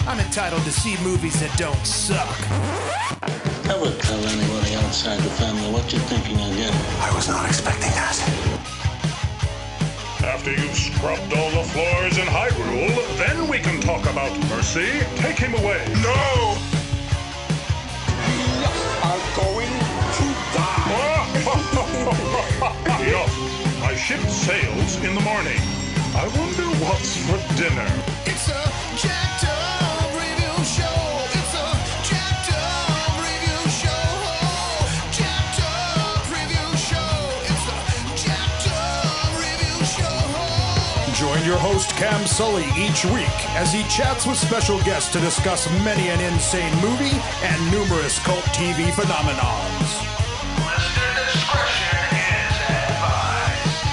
I'm entitled to see movies that don't suck. Never tell anybody outside the family what you're thinking of getting. I was not expecting that. After you've scrubbed all the floors in Hyrule, then we can talk about Mercy. Take him away. No! You are going to die. Enough. My ship sails in the morning. I wonder what's for dinner. It's a jacked up review show. It's a jacked up review show. Jacked up review show. It's a jacked up review show. Join your host Cam Sully each week as he chats with special guests to discuss many an insane movie and numerous cult TV phenomenons. Listener discretion is advised.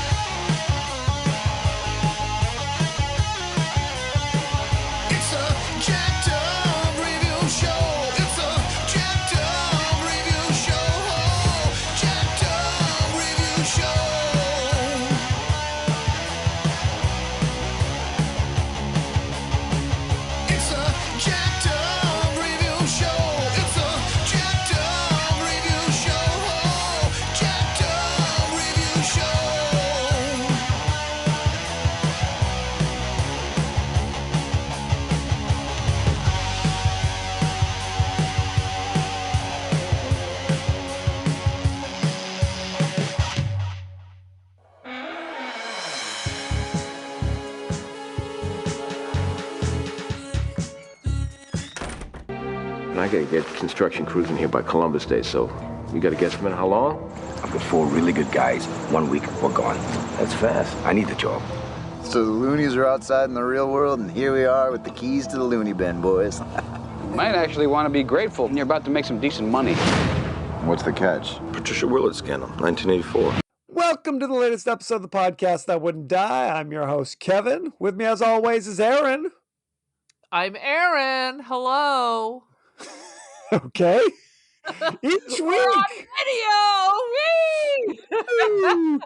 It's a jacked up review show. It's a jacked up review show. Jacked up review show. It's a jacked up review show. It's a jacked up review show. Jacked up review show. And I gotta get construction crews in here by Columbus Day, so you got a guesstimate how long? I've got 4 really good guys. 1 week, we're gone. That's fast. I need the job. So the loonies are outside in the real world, and here we are with the keys to the loony bin, boys. You might actually want to be grateful. You're about to make some decent money. What's the catch? Patricia Willard scandal, 1984. Welcome to the latest episode of the podcast That Wouldn't Die. I'm your host, Kevin. With me, as always, is Aaron. I'm Aaron. Hello. Okay. Each We're on week. video. Whee!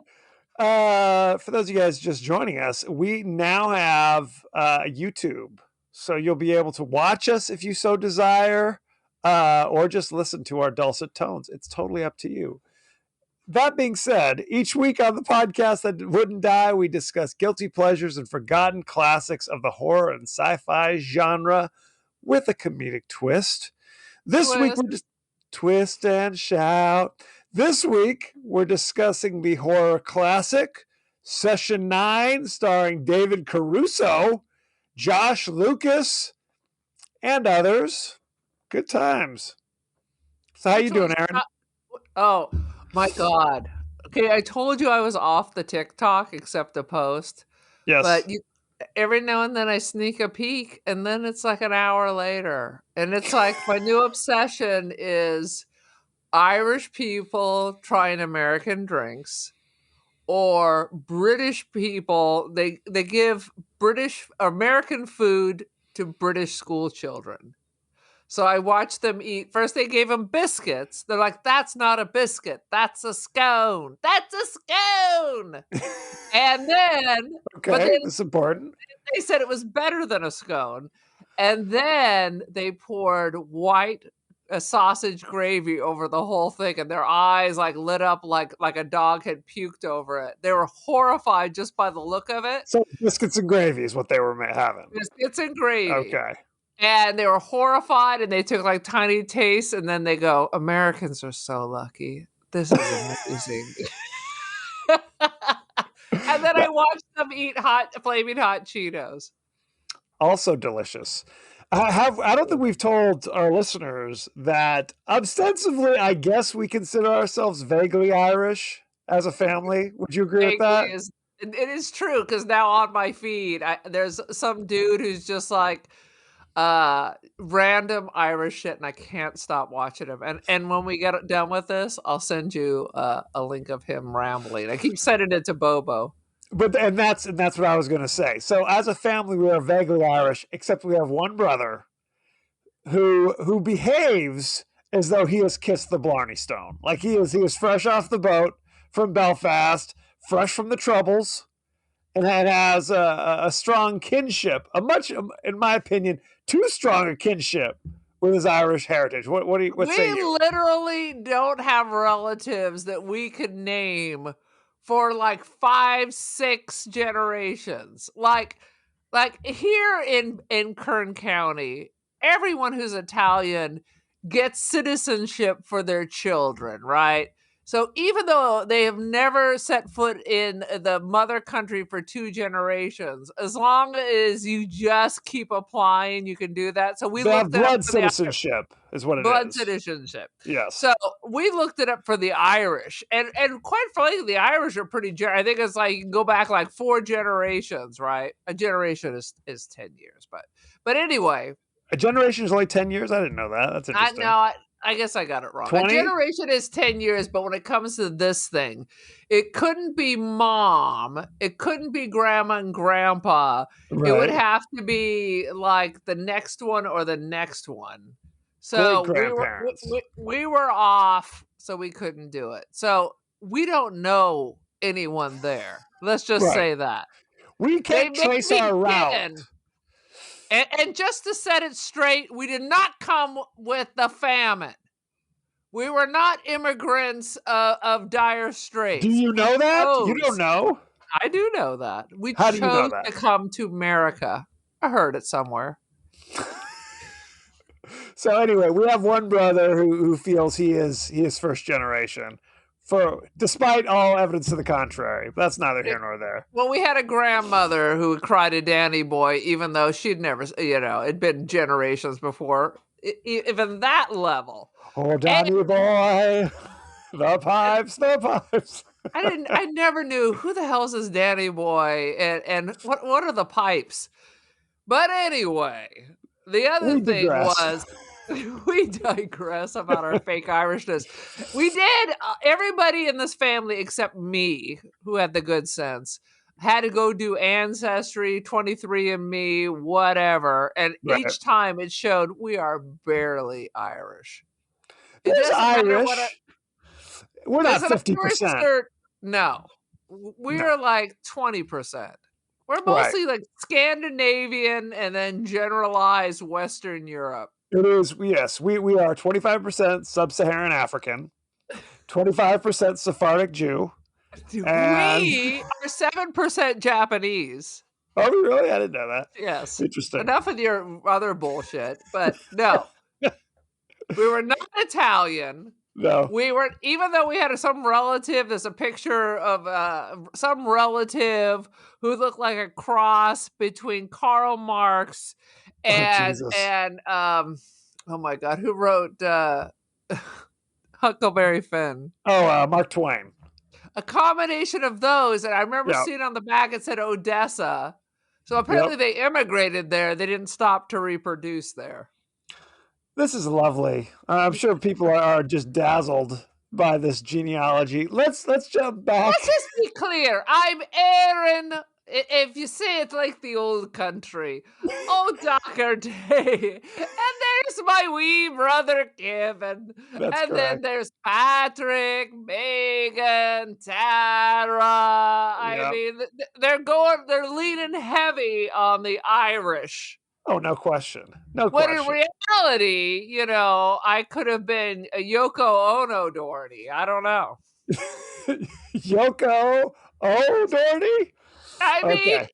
For those of you guys just joining us, we now have YouTube. So you'll be able to watch us if you so desire, or just listen to our dulcet tones. It's totally up to you. That being said, each week on the podcast That Wouldn't Die, we discuss guilty pleasures and forgotten classics of the horror and sci-fi genre with a comedic twist. This week we're just twist and shout. This week we're discussing the horror classic Session 9, starring David Caruso, Josh Lucas, and others. Good times. So how you doing, Aaron? Oh my God. Okay, I told you I was off the TikTok except the post. Yes. But every now and then I sneak a peek, and then it's like an hour later. And it's like my new obsession is Irish people trying American drinks, or British people. They give American food to British school children. So I watched them eat. First, they gave them biscuits. They're like, that's not a biscuit. That's a scone. That's a scone. And then, okay, that's important. They said it was better than a scone. And then they poured white sausage gravy over the whole thing, and their eyes like lit up like a dog had puked over it. They were horrified just by the look of it. So biscuits and gravy is what they were having. Biscuits and gravy. Okay. And they were horrified, and they took like tiny tastes, and then they go, Americans are so lucky. This is amazing. And then I watched them eat flaming hot Cheetos. Also delicious. I don't think we've told our listeners that ostensibly, I guess we consider ourselves vaguely Irish as a family. Would you agree with that? It is true, because now on my feed, there's some dude who's just like, random Irish shit, and I can't stop watching him. And when we get done with this, I'll send you a link of him rambling. I keep sending it to Bobo. And that's what I was going to say. So as a family, we are vaguely Irish, except we have one brother who behaves as though he has kissed the Blarney Stone. Like he is fresh off the boat from Belfast, fresh from the Troubles, and it has a strong kinship, in my opinion, too strong a kinship with his Irish heritage. What say We you? literally don't have relatives that we could name for like 5, 6 generations. Like here in Kern County, everyone who's Italian gets citizenship for their children, right? So even though they have never set foot in the mother country for 2 generations, as long as you just keep applying, you can do that. So we They have looked it up blood for the citizenship, is what it blood is. citizenship. Yes. So we looked it up for the Irish, and quite frankly, the Irish are pretty. I think it's like you can go back like 4 generations, right? A generation is 10 years, but anyway, A generation is only 10 years. I didn't know that. That's interesting. I guess I got it wrong. 20? A generation is 10 years, but when it comes to this thing, it couldn't be mom, it couldn't be grandma and grandpa. It would Right. have to be like the next one or the next one. So Great-grandparents. we were off, so we couldn't do it. So we don't know anyone there. Let's just Right. say that. We can't They may trace be our route. hidden. And just to set it straight, we did not come with the famine. We were not immigrants of dire straits. Do you know that? You chose- don't know? I do know that. We How do you know chose that? to come to America. I heard it somewhere. So anyway, we have one brother who feels he is first generation, despite all evidence to the contrary. But that's neither here nor there. Well, we had a grandmother who would cry to Danny Boy, even though she'd never, it'd been generations before, even that level. Oh, Danny boy, the pipes. I never knew who the hell's this Danny Boy and what are the pipes. But anyway, the other thing was we digress about our fake Irishness. We did. Everybody in this family except me, who had the good sense, had to go do Ancestry, 23andMe, whatever. And each time it showed we are barely Irish. There's Irish. We're not 50%. No. We're like 20%. We're mostly like Scandinavian and then generalized Western Europe. It is, yes. We are 25% sub-Saharan African, 25% Sephardic Jew. We are 7% Japanese. Oh, really? I didn't know that. Yes. Interesting. Enough of your other bullshit, but no. We were not Italian. No. We were, even though we had some relative, there's a picture of some relative who looked like a cross between Karl Marx and oh my God, who wrote Huckleberry Finn? Oh, Mark Twain. A combination of those, and I remember seeing on the back it said Odessa. So apparently they immigrated there. They didn't stop to reproduce there. This is lovely. I'm sure people are just dazzled by this genealogy. Let's jump back. Let's just be clear. I'm Aaron. If you say it like the old country, oh Doherty, and there's my wee brother Kevin, then there's Patrick, Megan, Tara. I mean, they're leaning heavy on the Irish. Oh, no question. When in reality, I could have been a Yoko Ono Doherty. I don't know. Yoko Doherty? I mean,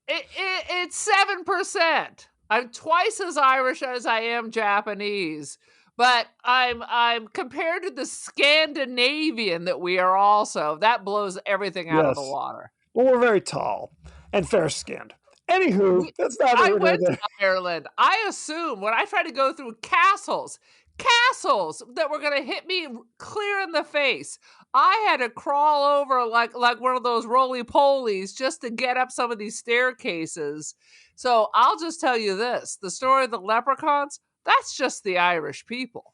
it's 7%. I'm twice as Irish as I am Japanese, but I'm compared to the Scandinavian that we are also. That blows everything out of the water. Well, we're very tall and fair-skinned. Anywho, that's not. I went to Ireland. I assume when I tried to go through castles that were going to hit me clear in the face, I had to crawl over like one of those roly-polies just to get up some of these staircases. So I'll just tell you this. The story of the leprechauns, that's just the Irish people.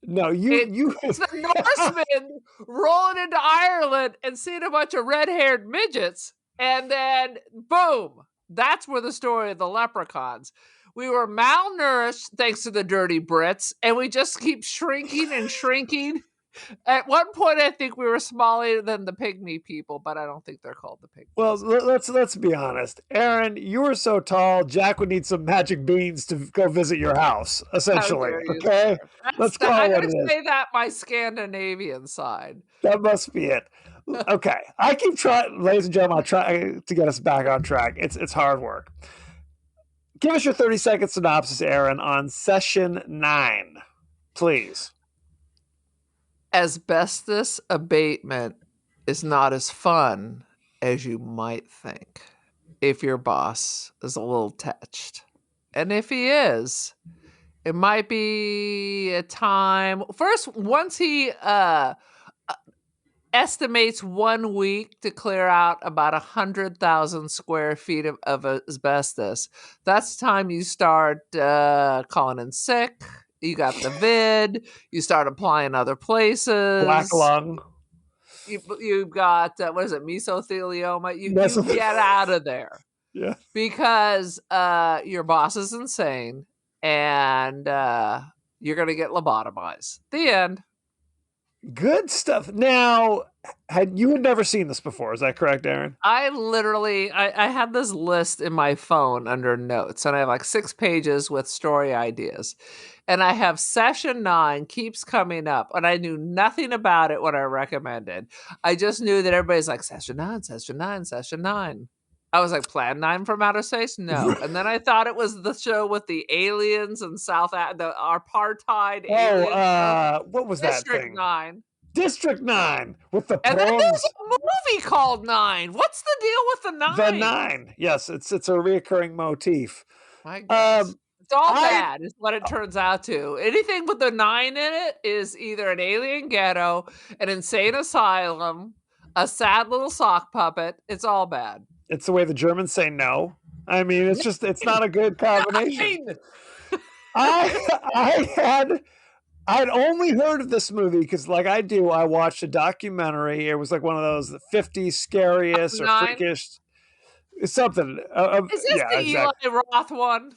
No, it's the Norsemen rolling into Ireland and seeing a bunch of red-haired midgets, and then boom, that's where the story of the leprechauns. We were malnourished thanks to the dirty Brits, and we just keep shrinking and shrinking. At one point, I think we were smaller than the pygmy people, but I don't think they're called the pygmies. Well, let's be honest, Aaron. You were so tall, Jack would need some magic beans to go visit your house. Essentially, How dare you, okay. sir. Let's call I'm it what going it to is. say that my Scandinavian side. That must be it. Okay, I keep trying, ladies and gentlemen. I'll try to get us back on track. It's hard work. Give us your 30-second synopsis, Aaron, on Session 9, please. Asbestos abatement is not as fun as you might think if your boss is a little touched. And if he is, it might be a time. First, once he estimates 1 week to clear out about 100,000 square feet of asbestos, that's the time you start calling in sick. You got the vid. You start applying other places. Black lung. You've got, what is it, mesothelioma? You get out of there. Yeah. Because your boss is insane and you're going to get lobotomized. The end. Good stuff. Now, you had never seen this before. Is that correct, Aaron? I literally, I had this list in my phone under notes, and I have like 6 pages with story ideas. And I have Session 9 keeps coming up, and I knew nothing about it when I recommended. I just knew that everybody's like, Session 9, Session 9, Session 9. I was like, Plan 9 from Outer Space? No. And then I thought it was the show with the aliens and the apartheid aliens. What was that District thing? 9. District 9 with the And then prawns. there's a movie called 9. What's the deal with the 9? The 9. Yes, it's a reoccurring motif. My goodness. It's all bad is what it turns out to. Anything with the 9 in it is either an alien ghetto, an insane asylum, a sad little sock puppet. It's all bad. It's the way the Germans say no. I mean, it's not a good combination. I'd only heard of this movie because, like I do, I watched a documentary. It was like one of those 50 scariest or freakish something. Is this the Eli Roth one?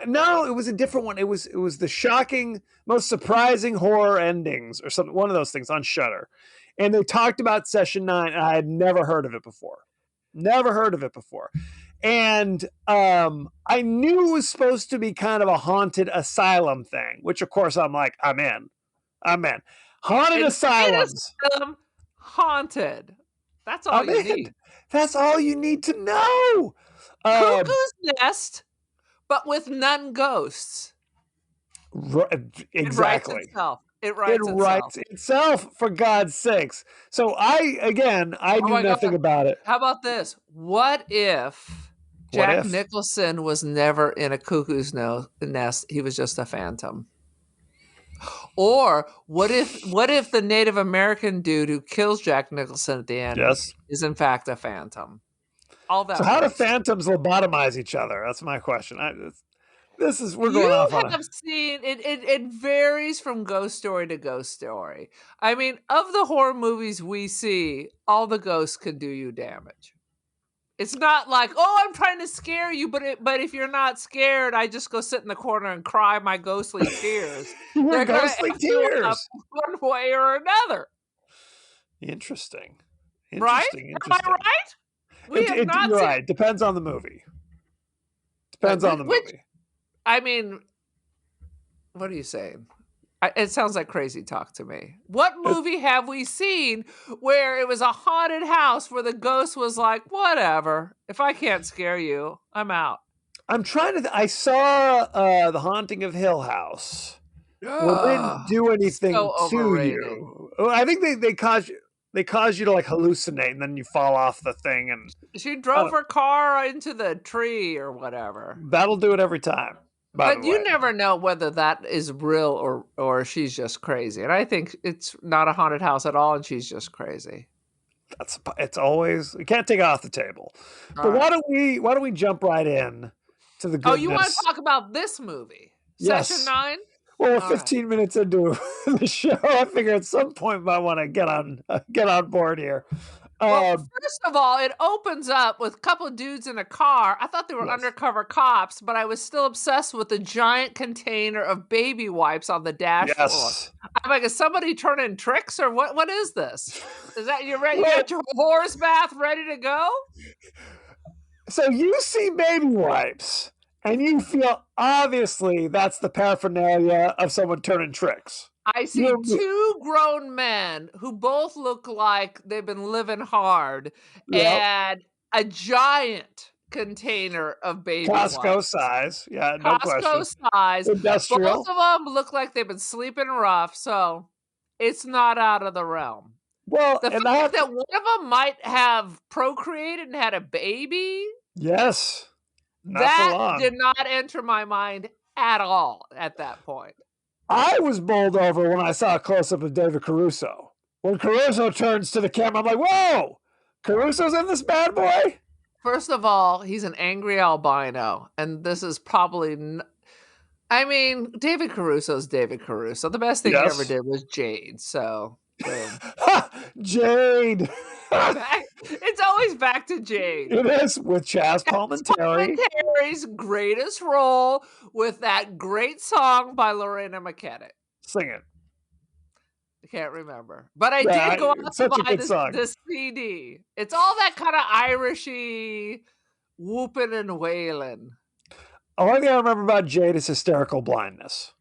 No, it was a different one. It was the shocking, most surprising horror endings or something. One of those things on Shudder, and they talked about Session 9. And I had never heard of it before. And I knew it was supposed to be kind of a haunted asylum thing, which of course I'm like, I'm in. Haunted asylums. Haunted. That's all you need. That's all you need to know. Cuckoo's Nest, but with none ghosts. Exactly. It writes itself, for God's sakes. So I knew nothing about it. How about this? What if Jack Nicholson was never in a cuckoo's nest? He was just a phantom. Or what if the Native American dude who kills Jack Nicholson at the end is in fact a phantom? All that. So how do phantoms lobotomize each other? That's my question. We're going off on it. Seen it varies from ghost story to ghost story. I mean, of the horror movies we see, all the ghosts can do you damage. It's not like, oh, I'm trying to scare you, but if you're not scared, I just go sit in the corner and cry my ghostly tears. Your ghostly tears, one way or another. Interesting. Right? Am I right? You're right. Depends on the movie. I mean, what are you saying? It sounds like crazy talk to me. What movie have we seen where it was a haunted house where the ghost was like, whatever, if I can't scare you, I'm out? I'm trying to. I saw The Haunting of Hill House. Well, they didn't do anything to you. I think they cause you to like hallucinate, and then you fall off the thing. And she drove her car into the tree or whatever. That'll do it every time. But you never know whether that is real or she's just crazy. And I think it's not a haunted house at all, and she's just crazy. It's always, you can't take it off the table. But why don't we jump right in to the goodness? Oh, you want to talk about this movie? Yes. Session 9? Well, we're 15 minutes into the show. I figure at some point I want to get on board here. Well, Um, first of all, it opens up with a couple of dudes in a car. I thought they were Yes. undercover cops, but I was still obsessed with the giant container of baby wipes on the dashboard. yes. I'm like, is somebody turning tricks or what? What is this? Is that you ready? You Well- got your horse bath ready to go? So you see baby wipes, and you feel obviously that's the paraphernalia of someone turning tricks. I see You- two grown men who both look like they've been living hard, Yep. and a giant container of baby Costco wipes. size. Yeah, no question. Costco size. Industrial. Both of them look like they've been sleeping rough, so it's not out of the realm. Well, The and I have fact that one of them might have procreated and had a baby, yes. Not for that long. did not enter my mind at all at that point. I was bowled over when I saw a close up of David Caruso. When Caruso turns to the camera, I'm like, whoa, Caruso's in this bad boy? First of all, he's an angry albino, and this is probably. I mean, David Caruso's David Caruso. The best thing he Yes. ever did was Jade. So, boom. Jade. It's always back to Jade. It is with Chaz Palminteri. Terry's greatest role with that great song by Lorena McKennitt. Sing it. I can't remember, but I Yeah, did go out it's to such a buy good song. this CD. It's all that kind of Irishy whooping and wailing. Only thing I remember about Jade is hysterical blindness.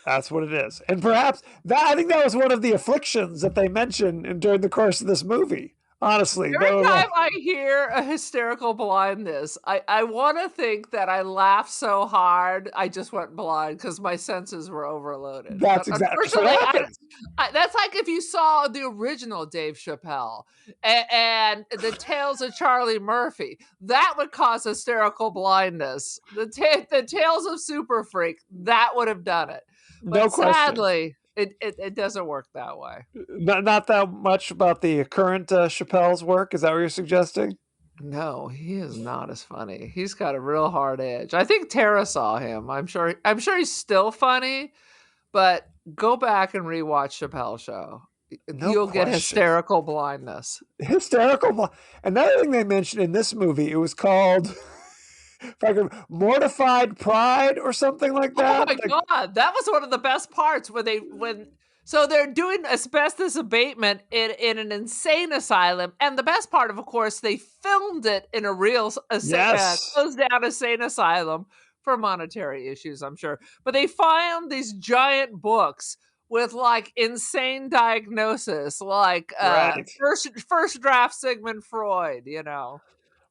That's what it is. And perhaps I think that was one of the afflictions that they mentioned during the course of this movie. Honestly. Every time I hear a hysterical blindness, I want to think that I laughed so hard I just went blind because my senses were overloaded. That's But exactly what unfortunately, happens. that's like if you saw the original Dave Chappelle and the Tales of Charlie Murphy. That would cause hysterical blindness. The Tales of Super Freak, that would have done it. But No question. sadly, it doesn't work that way. Not that much about the current Chappelle's work. Is that what you're suggesting? No, he is not as funny. He's got a real hard edge. I think Tara saw him. I'm sure he's still funny, but go back and rewatch Chappelle Show. No You'll get question. hysterical blindness. Another thing they mentioned in this movie, it was called Mortified Pride or something like that. Oh my god, that was one of the best parts so they're doing asbestos abatement in an insane asylum, and the best part of course, they filmed it in a real Yes. closed down insane asylum for monetary issues, I'm sure. But they found these giant books with like insane diagnosis, like Right. first draft Sigmund Freud, you know.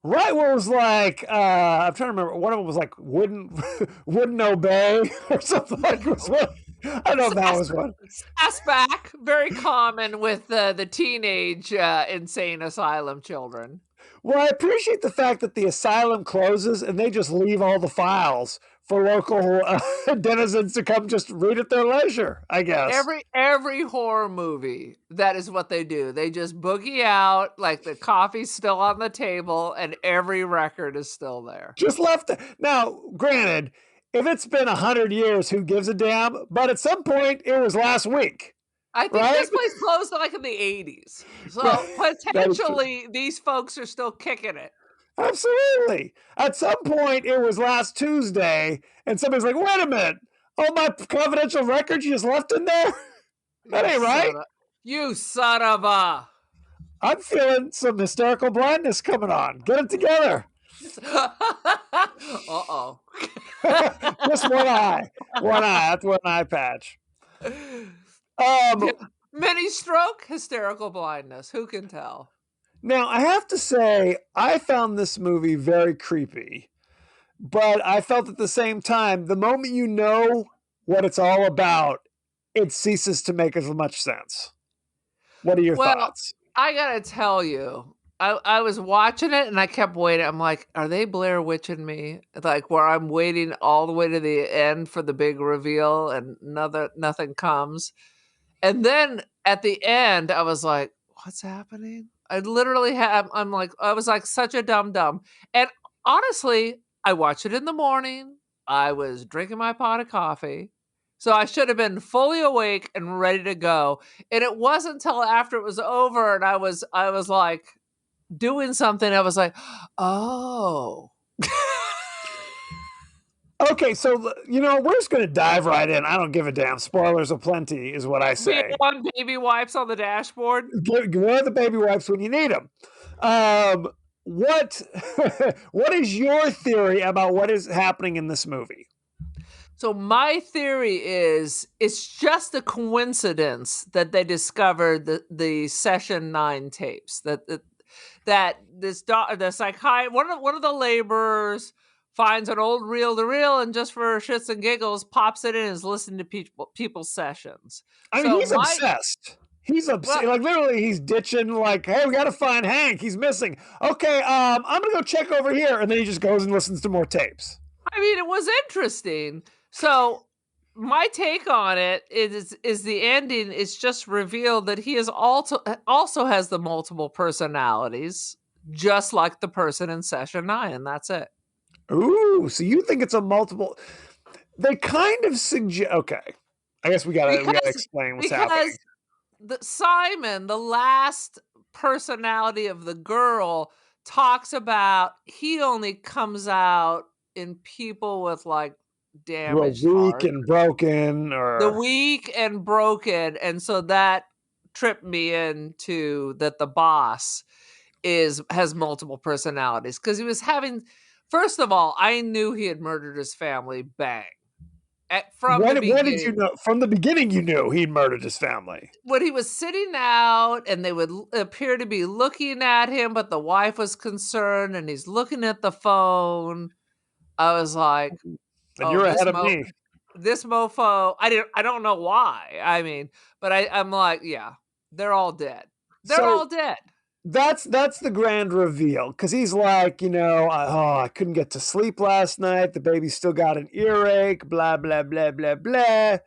Right, what was like, I'm trying to remember, one of them was like, wouldn't obey, or something like that. I don't know if that was one. Fastback, very common with the teenage insane asylum children. Well, I appreciate the fact that the asylum closes and they just leave all the files for local denizens to come just read at their leisure, I guess. Every horror movie, that is what they do. They just boogie out, like the coffee's still on the table and every record is still there. Just left. Now, granted, if it's been 100 years, who gives a damn? But at some point, it was last week. I think Right? this place closed like in the 80s. So Right. potentially these folks are still kicking it. Absolutely. At some point, it was last Tuesday, and somebody's like, wait a minute. All my confidential records you just left in there? That ain't right. You son of a... I'm feeling some hysterical blindness coming on. Get it together. Uh-oh. Just one eye. One eye. That's one eye patch. Mini stroke, hysterical blindness. Who can tell? Now, I have to say, I found this movie very creepy, but I felt at the same time, the moment you know what it's all about, it ceases to make as much sense. What are your thoughts? I gotta tell you, I was watching it and I kept waiting. I'm like, are they Blair Witching me? Like where I'm waiting all the way to the end for the big reveal and nothing comes. And then at the end, I was like, what's happening? I literally I was like such a dum-dum. And honestly, I watched it in the morning. I was drinking my pot of coffee. So I should have been fully awake and ready to go. And it wasn't until after it was over and I was like, doing something, I was like, oh. Okay, so we're just going to dive right in. I don't give a damn. Spoilers aplenty is what I We say. want baby wipes on the dashboard. Wear the baby wipes when you need them. What what is your theory about what is happening in this movie? So my theory is it's just a coincidence that they discovered the session 9 tapes that the psychiatrist, one of the laborers finds an old reel-to-reel and just for shits and giggles pops it in and is listening to people's sessions. I mean, he's obsessed. He's obsessed. Like literally, he's ditching. Like, hey, we got to find Hank. He's missing. Okay, I'm gonna go check over here, and then he just goes and listens to more tapes. I mean, it was interesting. So my take on it is the ending. It's just revealed that he is also has the multiple personalities, just like the person in session 9, and that's it. Ooh, so you think it's a multiple? They kind of suggest. Okay, I guess we gotta explain what's happening. Simon, the last personality of the girl, talks about he only comes out in people with like damaged weak and broken, or the weak and broken, and so that tripped me into that the boss has multiple personalities because he was having. First of all, I knew he had murdered his family. Bang. When did you know? From the beginning, you knew he'd murdered his family. When he was sitting out and they would appear to be looking at him, but the wife was concerned and he's looking at the phone, I was like, and you're ahead of me. This mofo, I don't know why. I mean, but I'm like, yeah, they're all dead. They're all dead. That's the grand reveal because he's like, I couldn't get to sleep last night. The baby still got an earache. Blah blah blah blah blah.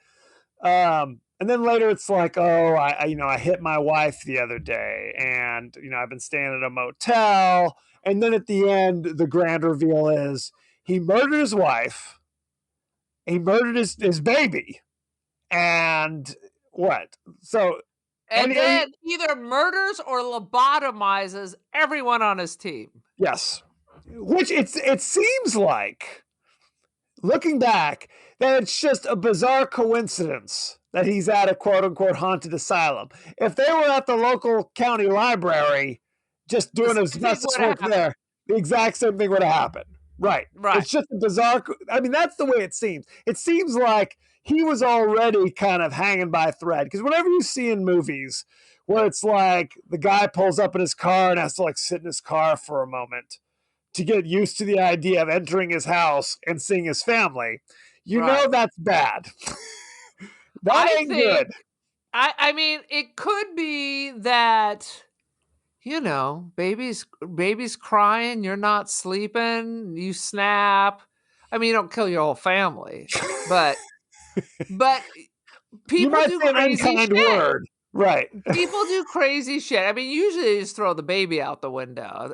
And then later it's like, oh, I hit my wife the other day, and I've been staying at a motel. And then at the end, the grand reveal is he murdered his wife. He murdered his baby, and what? So. And then either murders or lobotomizes everyone on his team. Yes. Which it seems like, looking back, that it's just a bizarre coincidence that he's at a quote-unquote haunted asylum. If they were at the local county library just doing his best work there, the exact same thing would have happened. Right. It's just a bizarre. I mean, that's the way it seems. It seems like he was already kind of hanging by a thread. Because whenever you see in movies where it's like the guy pulls up in his car and has to like sit in his car for a moment to get used to the idea of entering his house and seeing his family, know that's bad. That ain't good. I mean, it could be that, baby's crying, you're not sleeping, you snap. I mean, you don't kill your whole family, but people do crazy shit. Word. Right. People do crazy shit. I mean, usually they just throw the baby out the window.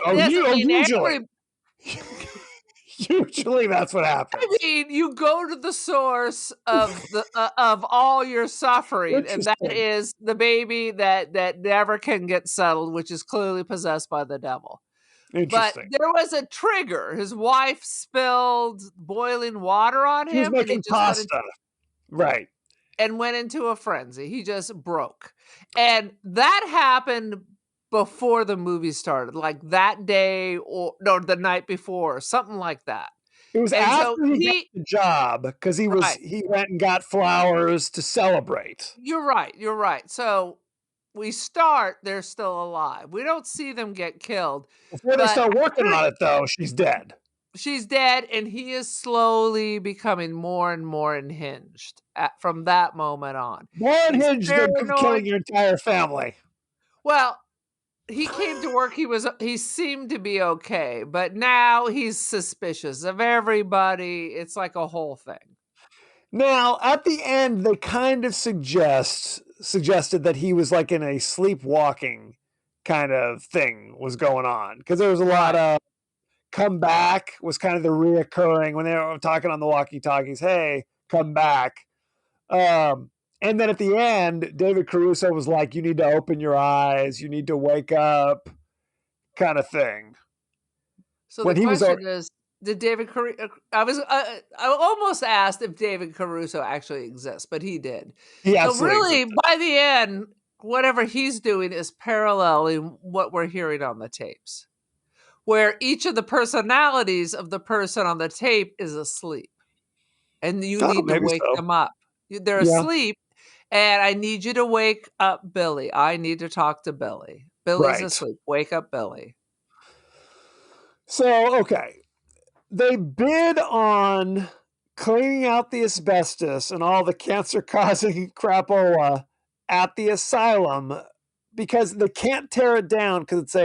Usually. Usually that's what happens. I mean, you go to the source of of all your suffering, and that is the baby that never can get settled, which is clearly possessed by the devil. But there was a trigger. His wife spilled boiling water on him. He was making pasta. Right. And went into a frenzy. He just broke. And that happened before the movie started, like that day or the night before, something like that. It was after he got the job because he went and got flowers to celebrate. You're right. So we start, they're still alive. We don't see them get killed. Before they start working on it, though, she's dead. She's dead, and he is slowly becoming more and more unhinged from that moment on. More unhinged than killing your entire family. Well, he came to work. He seemed to be okay, but now he's suspicious of everybody. It's like a whole thing. Now, at the end, they kind of suggested that he was like in a sleepwalking kind of thing was going on because there was a lot of come back was kind of the reoccurring when they were talking on the walkie-talkies. Hey, come back. And then at the end, David Caruso was like, "You need to open your eyes. You need to wake up," kind of thing. So When the he was question is, did David Caruso? I almost asked if David Caruso actually exists, but he did. He So absolutely really, existed. by the end, whatever he's doing is paralleling what we're hearing on the tapes, where each of the personalities of the person on the tape is asleep, and you Oh, need to maybe wake so. them up. They're Yeah. asleep, and I need you to wake up Billy. I need to talk to Billy. Billy's Right. asleep. Wake up Billy. So, okay. They bid on cleaning out the asbestos and all the cancer-causing crapola at the asylum because they can't tear it down because it's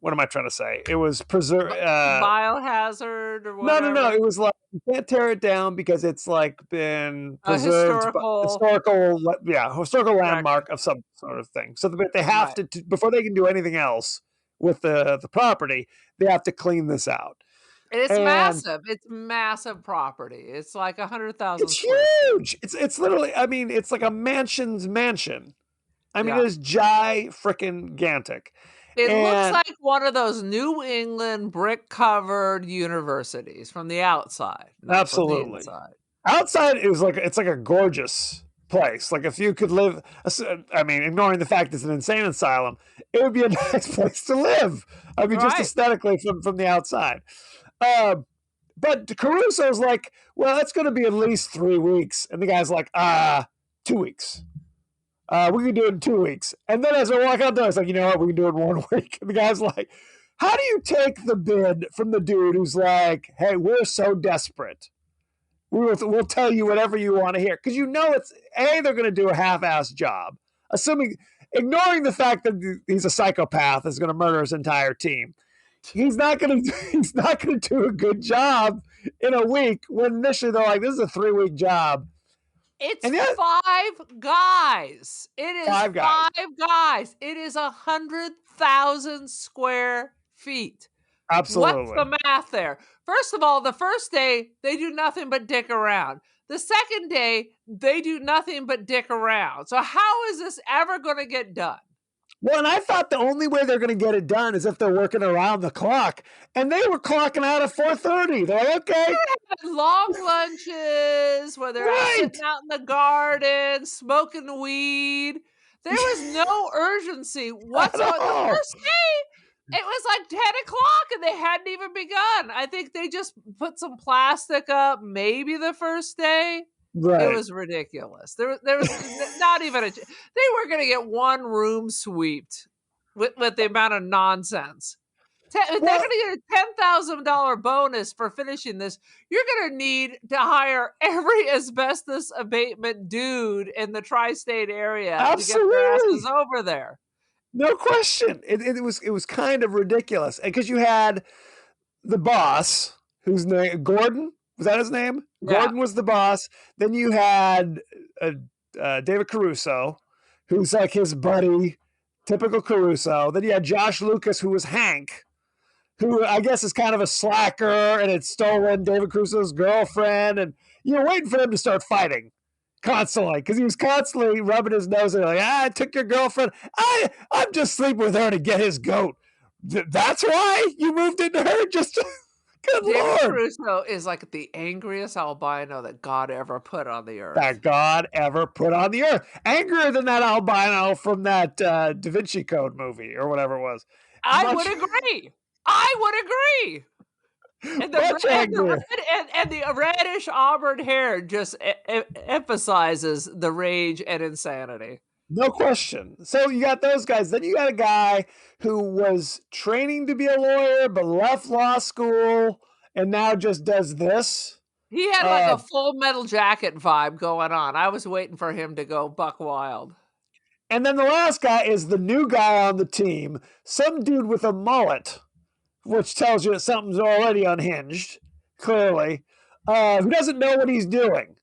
what am I trying to say? It was Biohazard or whatever. No. It was like you can't tear it down because it's like been A preserved, historical landmark of some sort of thing. So they have to before they can do anything else with the property, they have to clean this out. It's massive. It's massive property. It's like 100,000. It's huge. It's literally. I mean, it's like a mansion's mansion. I mean, it is gigantic. It looks like one of those New England brick-covered universities from the outside. Absolutely. From the inside. Outside, it's like a gorgeous place. Like if you could live, I mean, ignoring the fact it's an insane asylum, it would be a nice place to live. I mean, just aesthetically from the outside. But Caruso's like, well, it's going to be at least 3 weeks. And the guy's like, 2 weeks. We can do it in 2 weeks. And then as I walk out there, it's like, you know what? We can do it in 1 week. And the guy's like, how do you take the bid from the dude who's like, hey, we're so desperate. We'll tell you whatever you want to hear. Because you know they're going to do a half-assed job. Ignoring the fact that he's a psychopath is going to murder his entire team. He's not going to do a good job in a week when initially they're like, this is a 3-week job. It's 5 guys. It is 5 guys. It is 100,000 square feet. Absolutely. What's the math there? First of all, the first day, they do nothing but dick around. The second day, they do nothing but dick around. So how is this ever going to get done? Well, and I thought the only way they're going to get it done is if they're working around the clock. And they were clocking out at 4:30. They're like, okay. They're long lunches where they're sitting out in the garden, smoking weed. There was no urgency whatsoever. The first day, it was like 10 o'clock and they hadn't even begun. I think they just put some plastic up maybe the first day. Right. It was ridiculous. There was not even they were going to get one room swept with the amount of nonsense. They're going to get a $10,000 bonus for finishing this. You're going to need to hire every asbestos abatement dude in the tri-state area to get their asses over there. No question. It was kind of ridiculous. Because you had the boss, whose name, Gordon, was that his name? Yeah. Gordon was the boss. Then you had David Caruso, who's like his buddy, typical Caruso. Then you had Josh Lucas, who was Hank, who I guess is kind of a slacker and had stolen David Caruso's girlfriend. And you're waiting for them to start fighting constantly because he was constantly rubbing his nose and like, I took your girlfriend. I'm just sleeping with her to get his goat. That's why you moved into her? Just good David Lord. Caruso is like the angriest albino that God ever put on the earth. Angrier than that albino from that Da Vinci Code movie or whatever it was. I would agree. And the reddish auburn hair just emphasizes the rage and insanity. No question. So you got those guys. Then you got a guy who was training to be a lawyer but left law school and now just does this. He had like a Full Metal Jacket vibe going on. I was waiting for him to go buck wild. And then the last guy is the new guy on the team, some dude with a mullet, which tells you that something's already unhinged, clearly, who doesn't know what he's doing.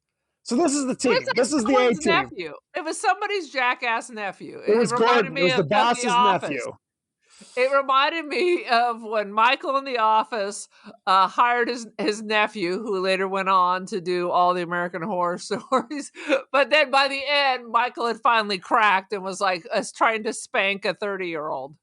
So this is the team. This is the A team. Nephew. It was somebody's jackass nephew. It was Gordon. It was the boss's nephew. It reminded me of when Michael in The Office hired his nephew, who later went on to do all the American Horror Stories. But then by the end, Michael had finally cracked and was like trying to spank a 30-year-old.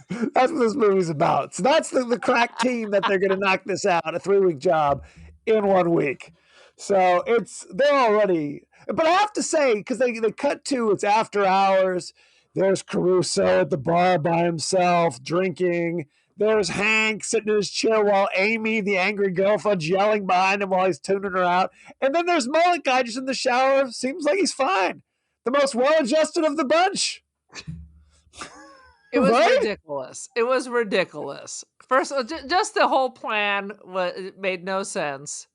That's what this movie's about. So that's the crack team that they're going to knock this out, a 3-week job in 1 week. So they're already, but I have to say, because they cut to, it's after hours. There's Caruso at the bar by himself drinking. There's Hank sitting in his chair while Amy, the angry girlfriend's yelling behind him while he's tuning her out. And then there's Mullet Guy just in the shower. Seems like he's fine. The most well-adjusted of the bunch. It was Right? ridiculous. It was ridiculous. First, just the whole plan made no sense.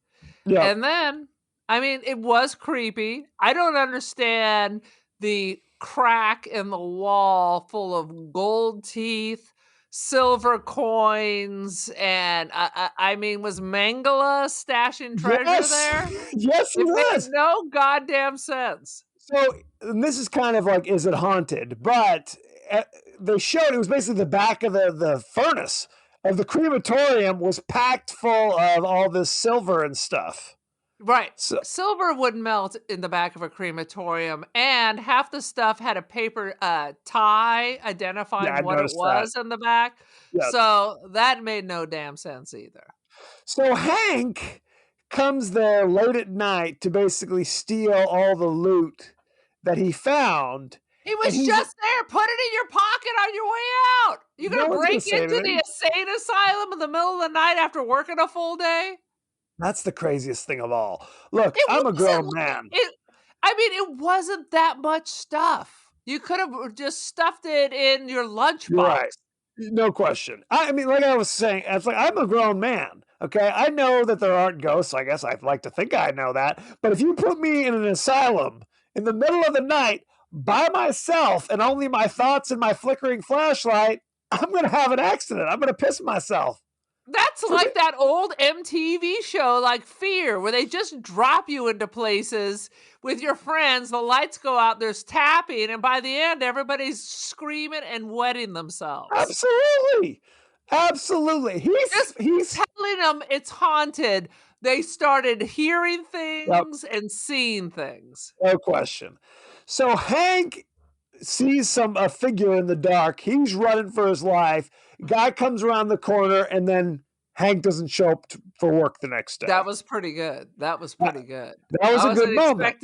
Yeah. And then, I mean, it was creepy. I don't understand the crack in the wall full of gold teeth, silver coins, and I mean, was Mangala stashing treasure there? Yes, he It was. made no goddamn sense. So and this is kind of like, is it haunted? But they showed it was basically the back of the furnace of the crematorium was packed full of all this silver and stuff. Right. So, Silver would melt in the back of a crematorium, and half the stuff had a paper tie identifying Yeah, I what it noticed was in the back. Yeah. So that made no damn sense either. So Hank comes there late at night to basically steal all the loot that he found. He was just there. Put it in your pocket on your way out. You're going to break into the insane asylum in the middle of the night after working a full day? That's the craziest thing of all. Look, I'm a grown man. It wasn't that much stuff. You could have just stuffed it in your lunchbox. Right. No question. I mean, like I was saying, it's like I'm a grown man. Okay. I know that there aren't ghosts. I guess I'd like to think I know that. But if you put me in an asylum in the middle of the night by myself and only my thoughts and my flickering flashlight, I'm going to have an accident. I'm going to piss myself. That's like that old MTV show, like Fear, where they just drop you into places with your friends. The lights go out, there's tapping, and by the end, everybody's screaming and wetting themselves. Absolutely. Absolutely. He's telling them it's haunted. They started hearing things and seeing things. No question. So Hank sees a figure in the dark. He's running for his life. Guy comes around the corner, and then Hank doesn't show up for work the next day. That was pretty good. That was pretty good. That was a good moment.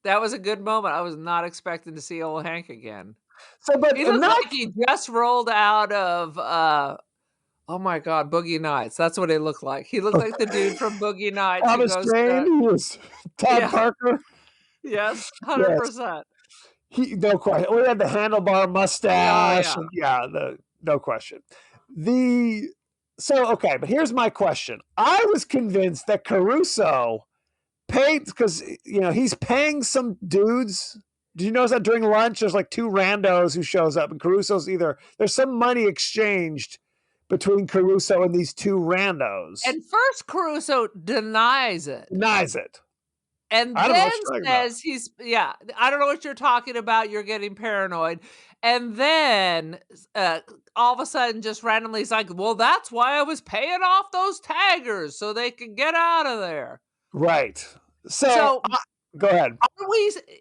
That was a good moment. I was not expecting to see old Hank again. So, but he looked like he just rolled out of oh my God, Boogie Nights. That's what he looked like. He looked like the dude from Boogie Nights. Thomas Jane, he was Todd Parker. Yes, 100%. No question. We had the handlebar mustache. No question. Okay, but here's my question. I was convinced that Caruso paid, because he's paying some dudes. Did you notice that during lunch there's like 2 randos who shows up, and Caruso's there's some money exchanged between Caruso and these 2 randos. And first Caruso denies it. And then says I don't know what you're talking about. You're getting paranoid. And then all of a sudden, just randomly, he's like, well, that's why I was paying off those taggers so they could get out of there. Right. So go ahead.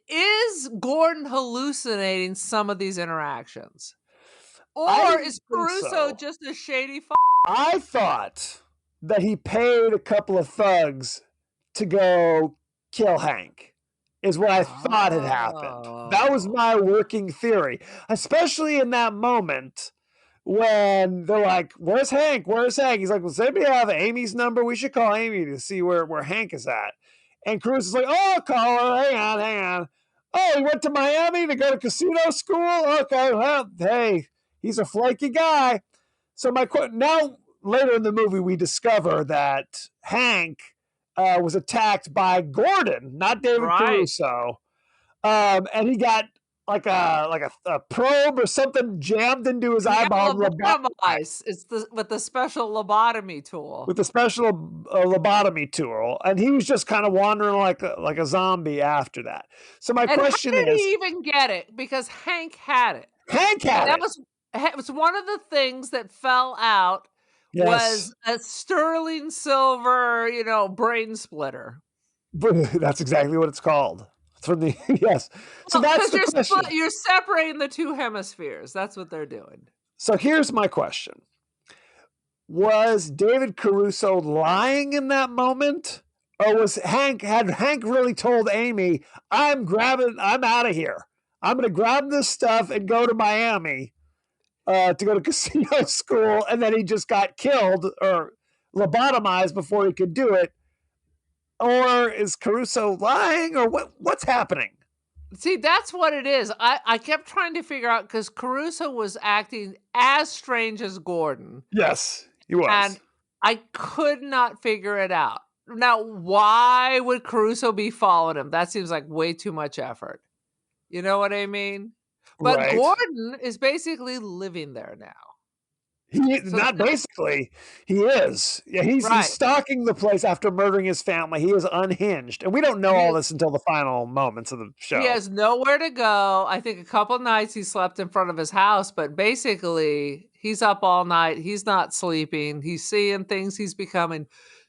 Is Gordon hallucinating some of these interactions? Or is Caruso just a shady I thought that he paid a couple of thugs to go kill Hank, is what I thought had happened. That was my working theory, especially in that moment when they're like, where's Hank? Where's Hank? He's like, well, does anybody have Amy's number? We should call Amy to see where Hank is at. And Cruz is like, oh, I'll call her. Hang on. Oh, he went to Miami to go to casino school? Okay, well, hey, he's a flaky guy. So now, later in the movie, we discover that Hank was attacked by Gordon, not David Caruso. And he got like a probe or something jammed into his eyeball. It's with the special lobotomy tool. With the special lobotomy tool, and he was just kind of wandering like a zombie after that. So my question is, how did he even get it? Because Hank had it. It was one of the things that fell out Yes. was a sterling silver, brain splitter. That's exactly what it's called. It's from the yes. So that's Because the question. you're separating the two hemispheres. That's what they're doing. So here's my question. Was David Caruso lying in that moment? Or had Hank really told Amy, I'm out of here. I'm going to grab this stuff and go to Miami to go to casino school. And then he just got killed or lobotomized before he could do it. Or is Caruso lying or what's happening? See, that's what it is. I kept trying to figure out because Caruso was acting as strange as Gordon. Yes, he was. And I could not figure it out. Now, why would Caruso be following him? That seems like way too much effort. You know what I mean? But Right. Gordon is basically living there now. Not basically. He is. Yeah, he's stalking the place after murdering his family. He is unhinged. And we don't know all this until the final moments of the show. He has nowhere to go. I think a couple nights he slept in front of his house, but basically he's up all night. He's not sleeping. He's seeing things. He's becoming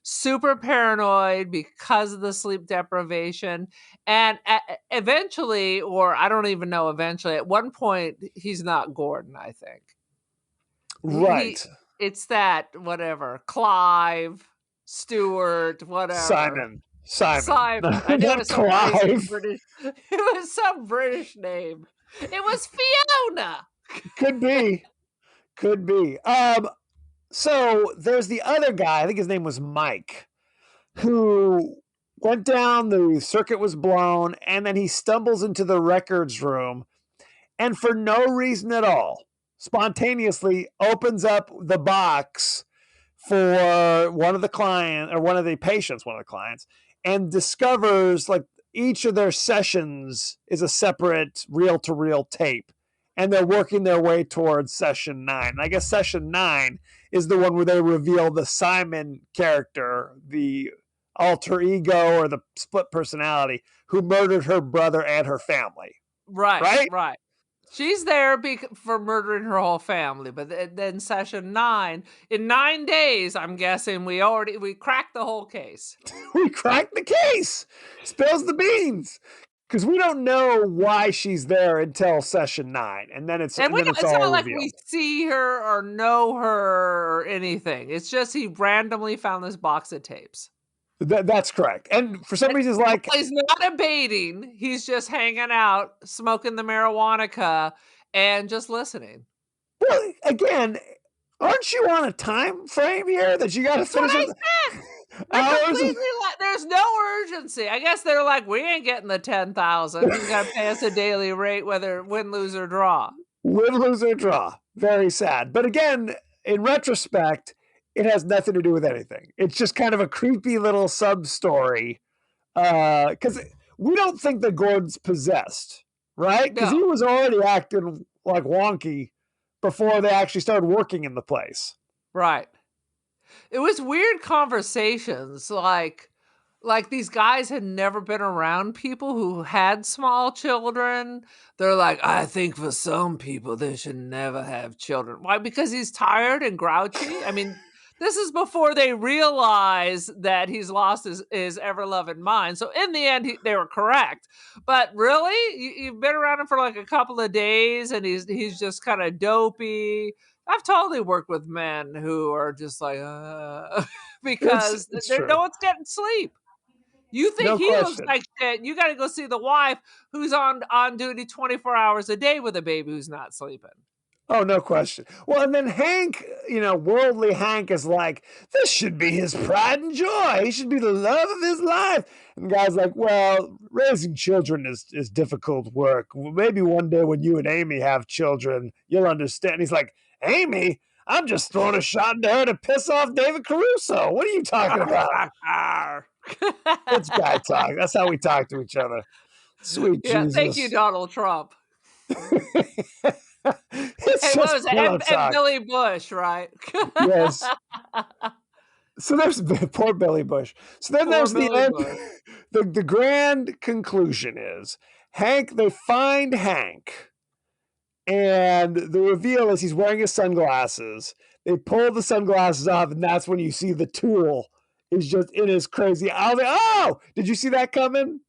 super paranoid because of the sleep deprivation. And eventually, or I don't even know eventually, at one point, he's not Gordon, I think. Right. It's that, whatever, Clive, Stewart, whatever. Simon. I knew it was Clive. British. It was some British name. It was Fiona. Could be. So there's the other guy, I think his name was Mike, who went down, the circuit was blown, and then he stumbles into the records room, and for no reason at all, spontaneously opens up the box for one of the patients, and discovers like each of their sessions is a separate reel-to-reel tape. And they're working their way towards session 9. And I guess session 9 is the one where they reveal the Simon character, the alter ego or the split personality, who murdered her brother and her family. Right. She's there for murdering her whole family. But then session 9, in 9 days, I'm guessing we cracked the whole case. We cracked the case. Spills the beans. Because we don't know why she's there until session 9, and then it's it's all not like revealed. we see her or know her or anything. It's just he randomly found this box of tapes. That's correct. And for some reason, he's not abating. He's just hanging out, smoking the marijuana and just listening. Well, again, aren't you on a time frame here that you got to finish it? There's no urgency. I guess they're like, we ain't getting the 10,000. You got to pay us a daily rate, whether win, lose, or draw. Win, lose, or draw. Very sad. But again, in retrospect, it has nothing to do with anything. It's just kind of a creepy little sub-story. Because we don't think that Gordon's possessed, right? Because he was already acting like wonky before they actually started working in the place. Right. It was weird conversations, like these guys had never been around people who had small children. They're like, I think for some people they should never have children. Why? Because he's tired and grouchy? I mean, this is before they realize that he's lost his ever-loving mind. So in the end, they were correct. But really? You've been around him for like a couple of days and he's just kind of dopey. I've totally worked with men who are just like, because no one's getting sleep. You think he looks like shit. You got to go see the wife who's on duty 24 hours a day with a baby who's not sleeping. Oh, no question. Well, and then Hank, worldly Hank is like, this should be his pride and joy. He should be the love of his life. And the guy's like, well, raising children is difficult work. Maybe one day when you and Amy have children, you'll understand. He's like, Amy? I'm just throwing a shot into her to piss off David Caruso. What are you talking about? It's guy talk. That's how we talk to each other. Sweet Jesus. Thank you, Donald Trump. What was it? And Billy Bush, right? Yes. So there's poor Billy Bush. So then there's the end. The grand conclusion is they find Hank And the reveal is he's wearing his sunglasses. They pull the sunglasses off, and that's when you see the tool is just in his crazy. I was like, oh, did you see that coming?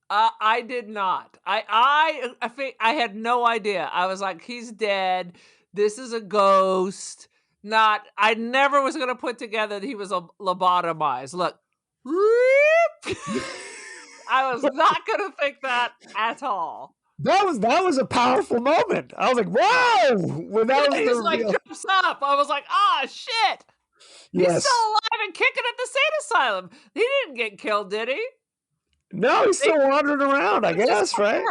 I did not. I think I had no idea. I was like, he's dead. This is a ghost. Not. I never was going to put together that he was a lobotomized. Look. I was not going to think that at all. That was a powerful moment. I was like, whoa! When that was He's the like reveal. jumps up. I was like, ah, shit. He's Yes. still alive and kicking at the state asylum. He didn't get killed, did he? No, he's still wandering around, I guess, right?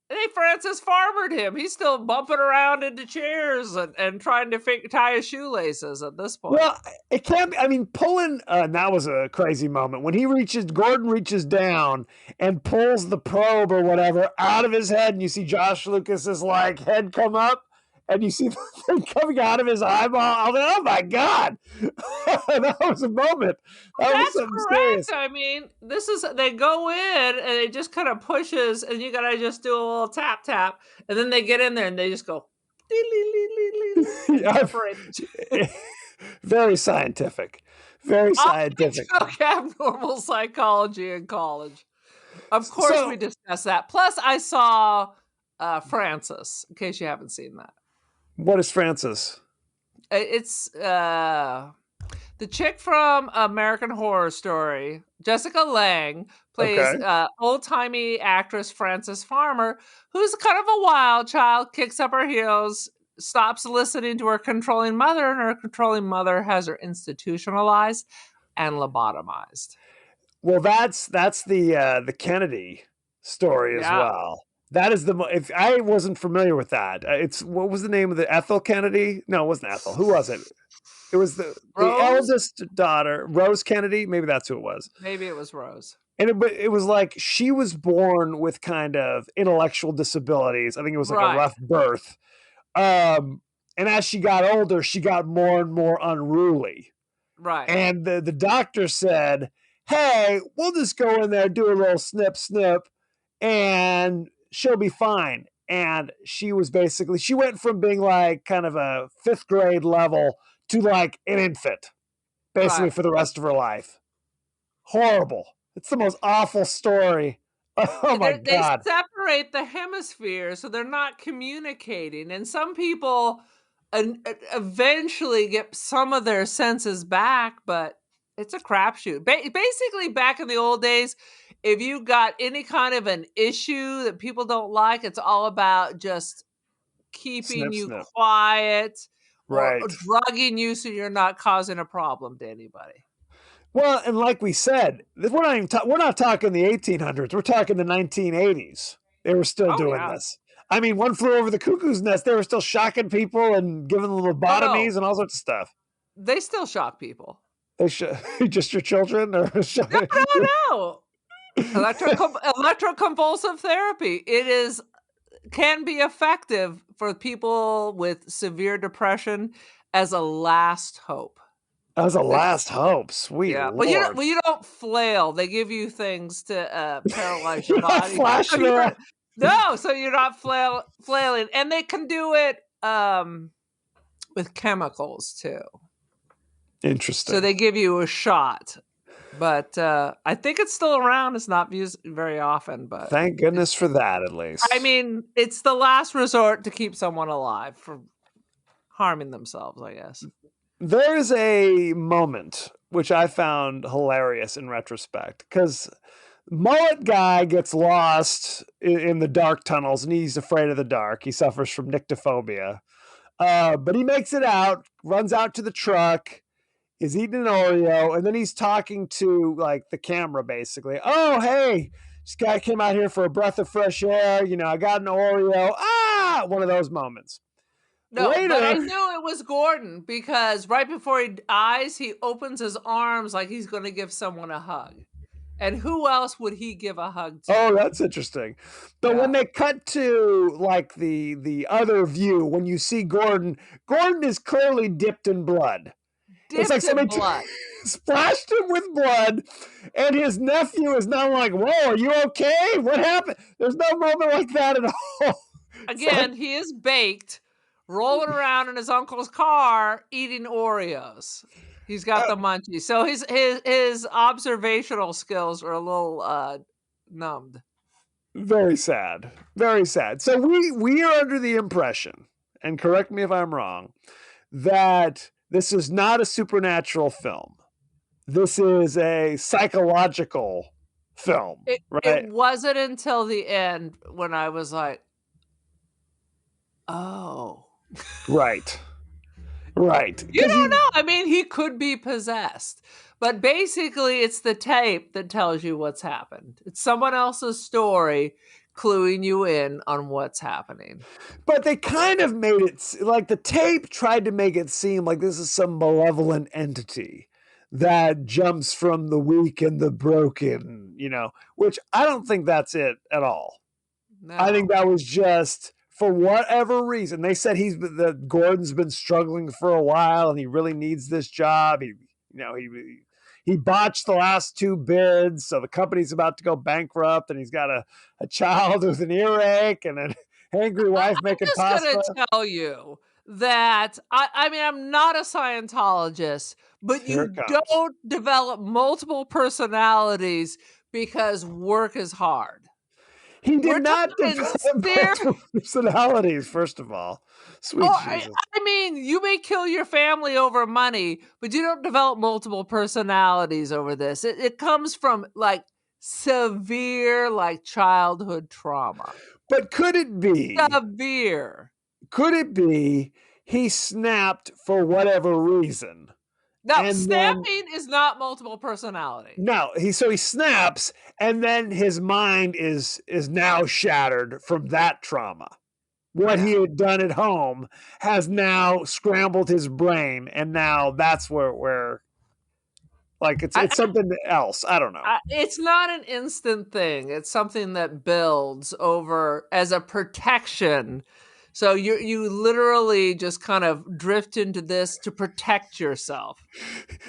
They Francis Farmered him. He's still bumping around into chairs and trying to tie his shoelaces at this point. Well, it can't be. I mean, pulling, and that was a crazy moment. When Gordon reaches down and pulls the probe or whatever out of his head, and you see Josh Lucas's like head come up, and you see the thing coming out of his eyeball. I was like, oh my God. That was a moment. That's correct. I mean, they go in and it just kind of pushes, and you gotta just do a little tap, and then they get in there and they just go. Very scientific. Very scientific. I took abnormal psychology in college. Of course, we discussed that. Plus, I saw Francis, in case you haven't seen that. What is Francis? It's the chick from American Horror Story. Jessica Lange plays old-timey actress Frances Farmer, who's kind of a wild child, kicks up her heels, stops listening to her controlling mother, and her controlling mother has her institutionalized and lobotomized. Well, that's the Kennedy story as well. That is if I wasn't familiar with that. What was the name of the Ethel Kennedy? No, it wasn't Ethel. Who was it? It was the eldest daughter, Rose Kennedy. Maybe that's who it was. Maybe it was Rose. And it was like she was born with kind of intellectual disabilities. I think it was like a rough birth. And as she got older, she got more and more unruly. Right. And the doctor said, hey, we'll just go in there, do a little snip, and she'll be fine. And she went from being like kind of a 5th grade level to like an infant, basically for the rest of her life. Horrible. It's the most awful story. Oh my God. They separate the hemispheres, so they're not communicating. And some people eventually get some of their senses back, but it's a crapshoot. Basically, back in the old days, if you got any kind of an issue that people don't like, it's all about just keeping snip. Quiet, or drugging you so you're not causing a problem to anybody. Well, and like we said, we're not talking the 1800s. We're talking the 1980s. They were still doing this. I mean, One Flew Over the Cuckoo's Nest. They were still shocking people and giving them lobotomies and all sorts of stuff. They still shock people. They just your children, or no. Electroconvulsive therapy. Can be effective for people with severe depression as a last hope. As a last hope, sweet Lord. But you don't flail. They give you things to paralyze your body. Flashing around. No, so you're not flailing, and they can do it with chemicals too. Interesting. So they give you a shot, but I think it's still around. It's not used very often, but thank goodness for that, at least. I mean, it's the last resort to keep someone alive from harming themselves, I guess. There's a moment which I found hilarious in retrospect, because mullet guy gets lost in the dark tunnels and he's afraid of the dark. He suffers from nyctophobia. But he makes it out, runs out to the truck, is eating an Oreo, and then he's talking to like the camera basically. Oh, hey, this guy came out here for a breath of fresh air. You know, I got an Oreo. One of those moments. No, but I knew it was Gordon because right before he dies, he opens his arms like he's going to give someone a hug. And who else would he give a hug to? Oh, that's interesting. But when they cut to like the other view, when you see Gordon is clearly dipped in blood. It's like somebody splashed him with blood, and his nephew is now like, whoa, are you okay? What happened? There's no moment like that at all. again, he is baked, rolling around in his uncle's car, eating Oreos. He's got the munchies. So his observational skills are a little numbed. Very sad. Very sad. So we are under the impression, and correct me if I'm wrong, that this is not a supernatural film. This is a psychological film, right? It wasn't until the end when I was like, oh. Right. Right. You don't know. I mean, he could be possessed. But basically, it's the tape that tells you what's happened. It's someone else's story cluing you in on what's happening. But they kind of made it like the tape tried to make it seem like this is some malevolent entity that jumps from the weak and the broken, which I don't think that's it at all. No. I think that was just for whatever reason. They said Gordon's been struggling for a while and he really needs this job. He botched the last 2 bids, so the company's about to go bankrupt, and he's got a child with an earache and an angry wife making pasta. I'm just going to tell you that, I mean, I'm not a Scientologist, but you don't develop multiple personalities because work is hard. He did not develop multiple personalities, first of all. Sweet Jesus. I mean, you may kill your family over money, but you don't develop multiple personalities over this. It comes from severe childhood trauma. But could it be severe? Could it be he snapped for whatever reason? No, snapping is not multiple personality. No, he snaps, and then his mind is now shattered from that trauma. What he had done at home has now scrambled his brain, and now that's where it's something else. I don't know. It's not an instant thing. It's something that builds over as a protection. So you literally just kind of drift into this to protect yourself.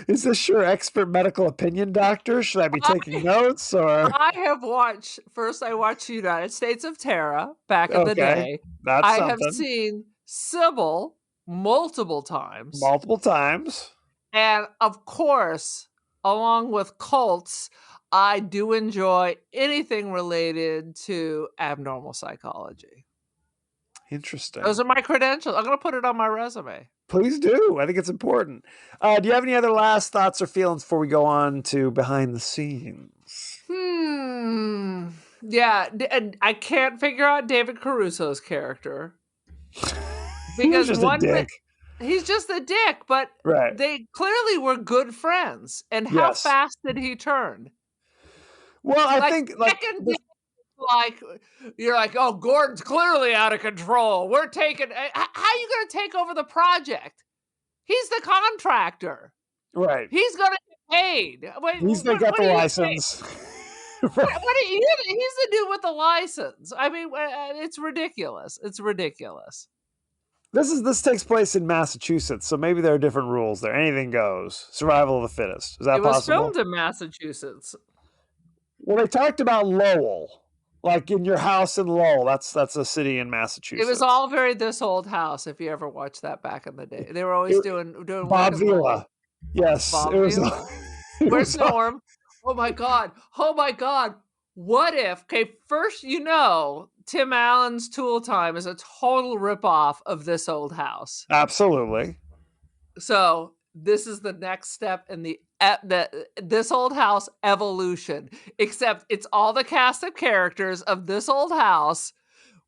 Is this your expert medical opinion, doctor? Should I be taking notes or? I watched United States of Terror back in the day. That's I something. have seen Sybil multiple times. And of course, along with cults, I do enjoy anything related to abnormal psychology. Interesting. Those are my credentials. I'm going to put it on my resume. Please do. I think it's important. Do you have any other last thoughts or feelings before we go on to behind the scenes? Yeah, and I can't figure out David Caruso's character. Because he's just a dick, but they clearly were good friends. And how fast did he turn? Well, I think you're like, oh, Gordon's clearly out of control. How are you going to take over the project? He's the contractor. Right. He's going to get paid. He's got the license. He's the dude with the license. I mean, it's ridiculous. It's ridiculous. This takes place in Massachusetts, so maybe there are different rules there. Anything goes. Survival of the fittest. Is that possible? It was filmed in Massachusetts. Well, they talked about Lowell. Like in your house in Lowell, that's a city in Massachusetts. It was all very This Old House. If you ever watched that back in the day, they were always doing Bob Vila. Yes, Bob Vila. Where's Norm? Oh my god! What if? Okay, first Tim Allen's Tool Time is a total ripoff of This Old House. Absolutely. So this is the next step in the This Old House evolution, except it's all the cast of characters of This Old House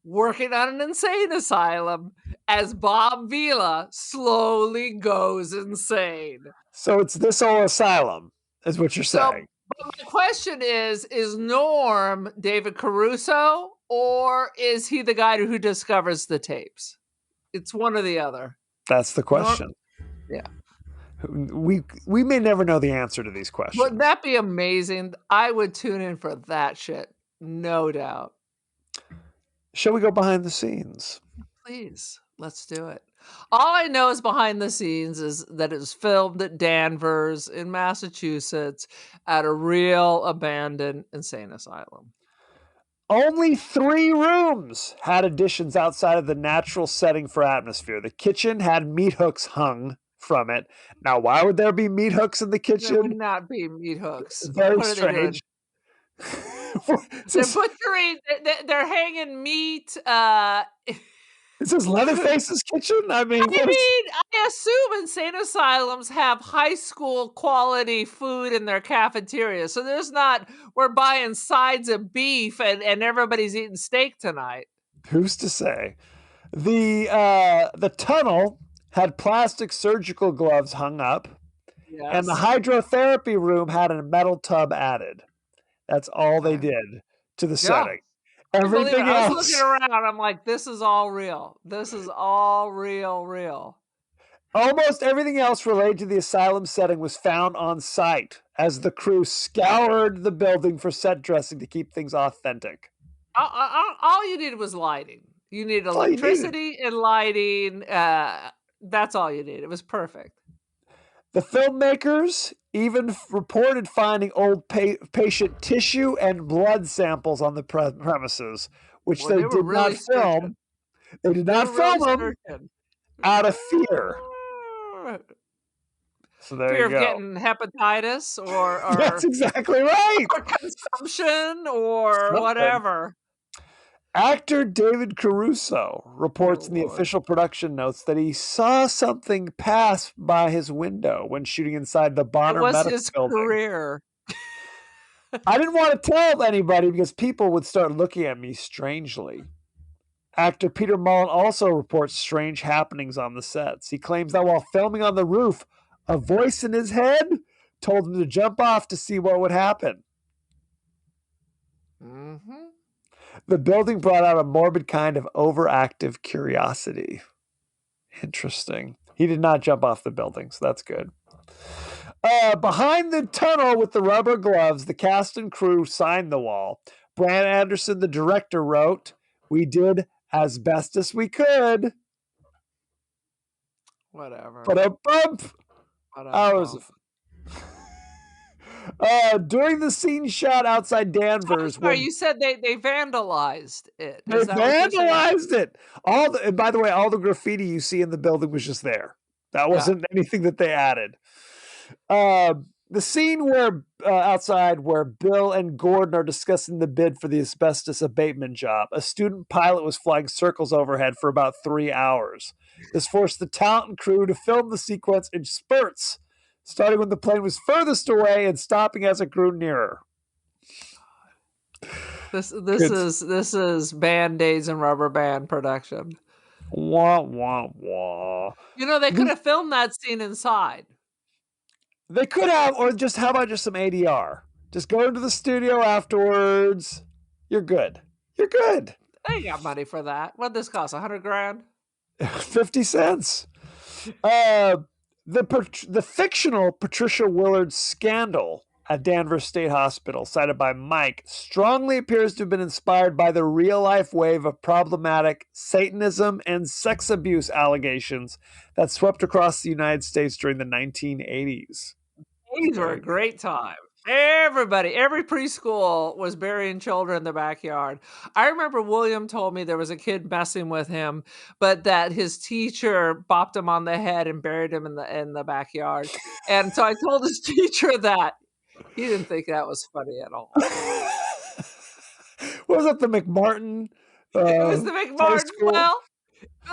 working on an insane asylum as Bob Vila slowly goes insane. So it's This Old Asylum, is what you're saying. But my question is Norm David Caruso, or is he the guy who discovers the tapes? It's one or the other. That's the question. Yeah. We may never know the answer to these questions. Wouldn't that be amazing? I would tune in for that shit. No doubt. Shall we go behind the scenes? Please, let's do it. All I know is behind the scenes is that it was filmed at Danvers in Massachusetts at a real abandoned insane asylum. Only 3 rooms had additions outside of the natural setting for atmosphere. The kitchen had meat hooks hung from it. Now, why would there be meat hooks in the There would kitchen? not be meat hooks. Very What are they doing? strange. They're butchering. They're hanging meat. Is this Leatherface's kitchen? I mean, I assume insane asylums have high school quality food in their cafeteria. So there's not, we're buying sides of beef and everybody's eating steak tonight. who's to say? The tunnel had plastic surgical gloves hung up, and the Yes. hydrotherapy room had a metal tub added. That's all they did to the setting. Believe it. Everything I was else. looking around. I'm like, this is all real. This is all real. Almost everything else related to the asylum setting was found on site as the crew scoured the building for set dressing to keep things authentic. All you needed was lighting. You needed all you needed. electricity and lighting. That's all you needed. It was perfect. The filmmakers even reported finding old patient tissue and blood samples on the premises, which Well, they were did really not film. searching. They did They not were film really them searching. out of fear. So there Fear you of go. getting hepatitis or That's exactly right. or consumption or Something. whatever. Actor David Caruso reports in the official production notes that he saw something pass by his window when shooting inside the Bonner It was Medical his Building. career. I didn't want to tell anybody because people would start looking at me strangely. Actor Peter Mullen also reports strange happenings on the sets. He claims that while filming on the roof, a voice in his head told him to jump off to see what would happen. Mm-hmm. The building brought out a morbid kind of overactive curiosity. Interesting. He did not jump off the building, so that's good. Behind the tunnel with the rubber gloves, the cast and crew signed the wall. Brad Anderson, the director, wrote, "We did as best as we could." Whatever. But a bump. Hours of during the scene shot outside Danvers. Sorry, you said they vandalized it. They Is that what you're saying? vandalized it. And by the way, all the graffiti you see in the building was just there. That wasn't anything that they added. The scene where outside where Bill and Gordon are discussing the bid for the asbestos abatement job. A student pilot was flying circles overhead for about 3 hours. This forced the talent and crew to film the sequence in spurts, starting when the plane was furthest away and stopping as it grew nearer. This is Band-Aids and Rubber Band production. Wah wah wah. You know, they could have filmed that scene inside. They could have, or just how about just some ADR? Just go into the studio afterwards. You're good. You're good. They got money for that. What'd this cost? $100,000? 50 cents. The fictional Patricia Willard scandal at Danvers State Hospital, cited by Mike, strongly appears to have been inspired by the real-life wave of problematic Satanism and sex abuse allegations that swept across the United States during the 1980s. These were a great time. Every preschool was burying children in the backyard. I remember William told me there was a kid messing with him, but that his teacher bopped him on the head and buried him in the backyard. And so I told his teacher that. He didn't think that was funny at all. What was that, the McMartin? It was the McMartin. Well,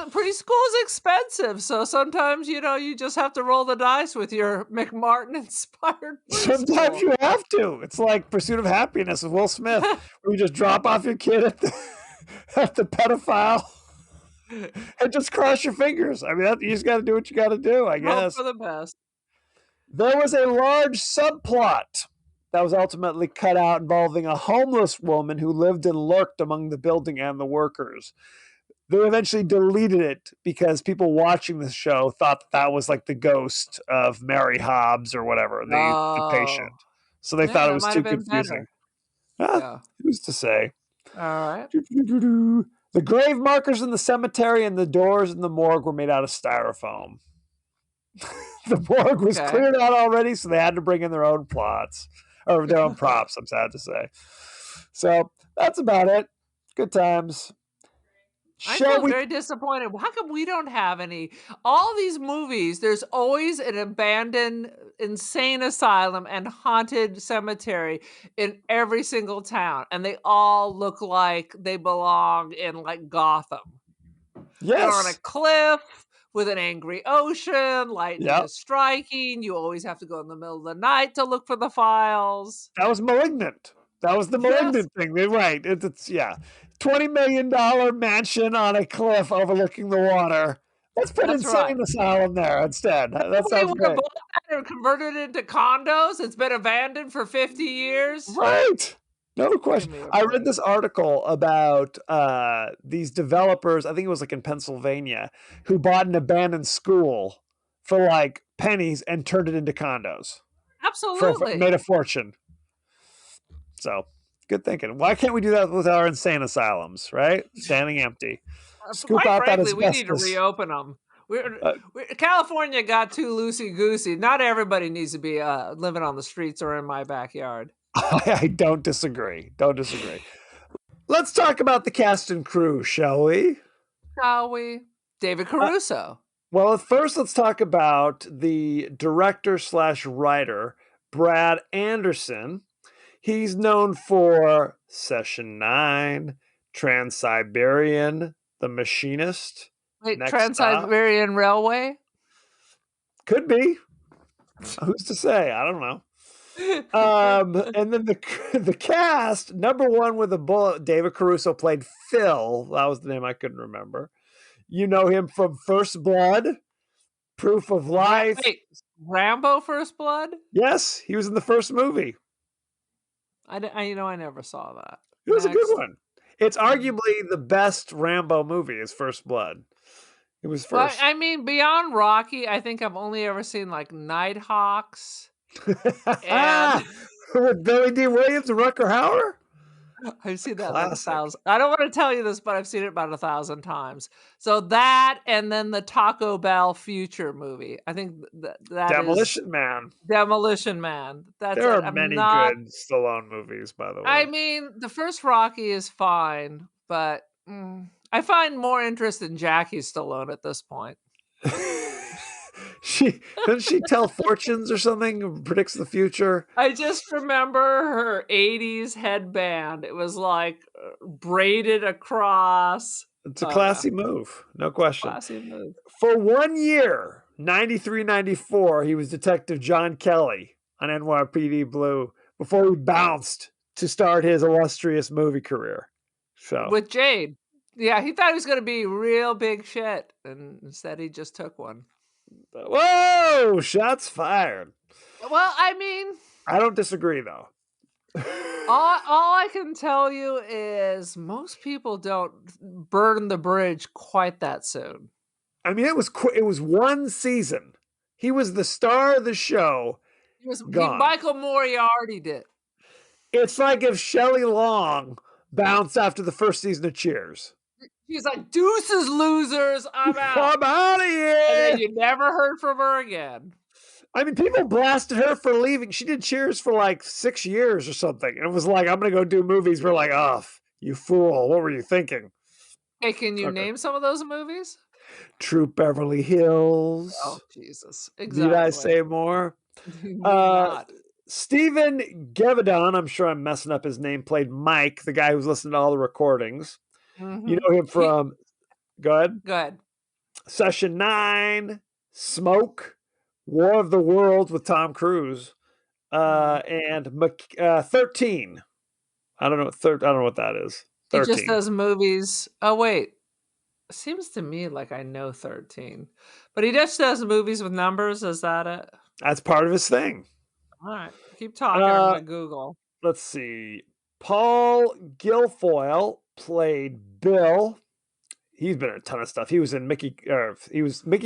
preschool is expensive, so sometimes, you just have to roll the dice with your McMartin-inspired preschool. Sometimes you have to. It's like Pursuit of Happiness with Will Smith, where you just drop off your kid at the pedophile and just cross your fingers. I mean, you just got to do what you got to do, I guess. Hope for the best. There was a large subplot that was ultimately cut out involving a homeless woman who lived and lurked among the building and the workers. They eventually deleted it because people watching the show thought that was like the ghost of Mary Hobbs or whatever, the patient. So they thought it was too confusing. Who's to say? All right. The grave markers in the cemetery and the doors in the morgue were made out of styrofoam. The morgue was cleared out already, so they had to bring in their own plots. Or their own props, I'm sad to say. So that's about it. Good times. I Shall feel we? very disappointed. How come we don't have any? All these movies, there's always an abandoned insane asylum and haunted cemetery in every single town, and they all look like they belong in like Gotham. They're on a Yes. cliff with an angry ocean, lightning Yep. is striking. You always have to go in the middle of the night to look for the files. That was Malignant. That was the Yes. Malignant thing. They're right. It's yeah. $20 million mansion on a cliff overlooking the water. Let's put That's insane right. asylum there instead. That Nobody sounds would have great. bought that or converted it into condos. It's been abandoned for 50 years. Right. No question. me a I read this article about these developers, I think it was like in Pennsylvania, who bought an abandoned school for like pennies and turned it into condos. Absolutely. Made a fortune. So good thinking. Why can't we do that with our insane asylums, right? Standing empty. Scoop Quite out frankly, that we need to asbestos. reopen them. California got too loosey-goosey. Not everybody needs to be living on the streets or in my backyard. I don't disagree. Don't disagree. Let's talk about the cast and crew, shall we? Shall we? David Caruso. Well, first, let's talk about the director / writer, Brad Anderson. He's known for Session 9, Trans-Siberian, The Machinist. Wait, Next Trans-Siberian Railway? Could be. Who's to say? I don't know. And then the cast, number one with a bullet, David Caruso played Phil. That was the name I couldn't remember. You know him from First Blood, Proof of Life. Wait, Rambo First Blood? Yes, he was in the first movie. I never saw that. It was a good one. It's arguably the best Rambo movie is First Blood. It was first. Well, I mean, beyond Rocky, I think I've only ever seen like Nighthawks. And with Billy D. Williams and Rutger Hauer? I've seen that like 1,000. I don't want to tell you this, but I've seen it about 1,000 times. So that, and then the Taco Bell Future movie. I think that Demolition Man. Demolition Man. That's there it. are many good Stallone movies, by the way. I mean, the first Rocky is fine, but I find more interest in Jackie Stallone at this point. Doesn't she tell fortunes or something? Predicts the future. I just remember her 80s headband. It was like braided across. It's a classy move, no question. Classy move. For 1 year, 93-94, he was Detective John Kelly on NYPD Blue before he bounced to start his illustrious movie career. So with Jade. Yeah, he thought he was going to be real big shit, and instead he just took one. Whoa! Shots fired. Well, I mean, I don't disagree, though. all I can tell you is most people don't burn the bridge quite that soon. I mean, it was one season. He was the star of the show. Michael Moriarty did. It's like if Shelley Long bounced after the first season of Cheers. She's like, deuces, losers, I'm out. I'm out of here. And then you never heard from her again. I mean, people blasted her for leaving. She did Cheers for like 6 years or something. And it was like, I'm going to go do movies. We're like, oh, you fool. What were you thinking? Hey, can you name some of those movies? Troop Beverly Hills. Oh, Jesus. Exactly. Need I say more? Stephen Gevedon, I'm sure I'm messing up his name, played Mike, the guy who's listening to all the recordings. Mm-hmm. You know him from, go ahead. Go ahead. Session 9, Smoke, War of the Worlds with Tom Cruise, and 13. I don't know what that is. 13. He just does movies. Oh, wait. It seems to me like I know 13. But he just does movies with numbers. Is that it? That's part of his thing. All right. Keep talking. I'm going to Google. Let's see. Paul Guilfoyle played Bill. He's been in a ton of stuff. He was in Mickey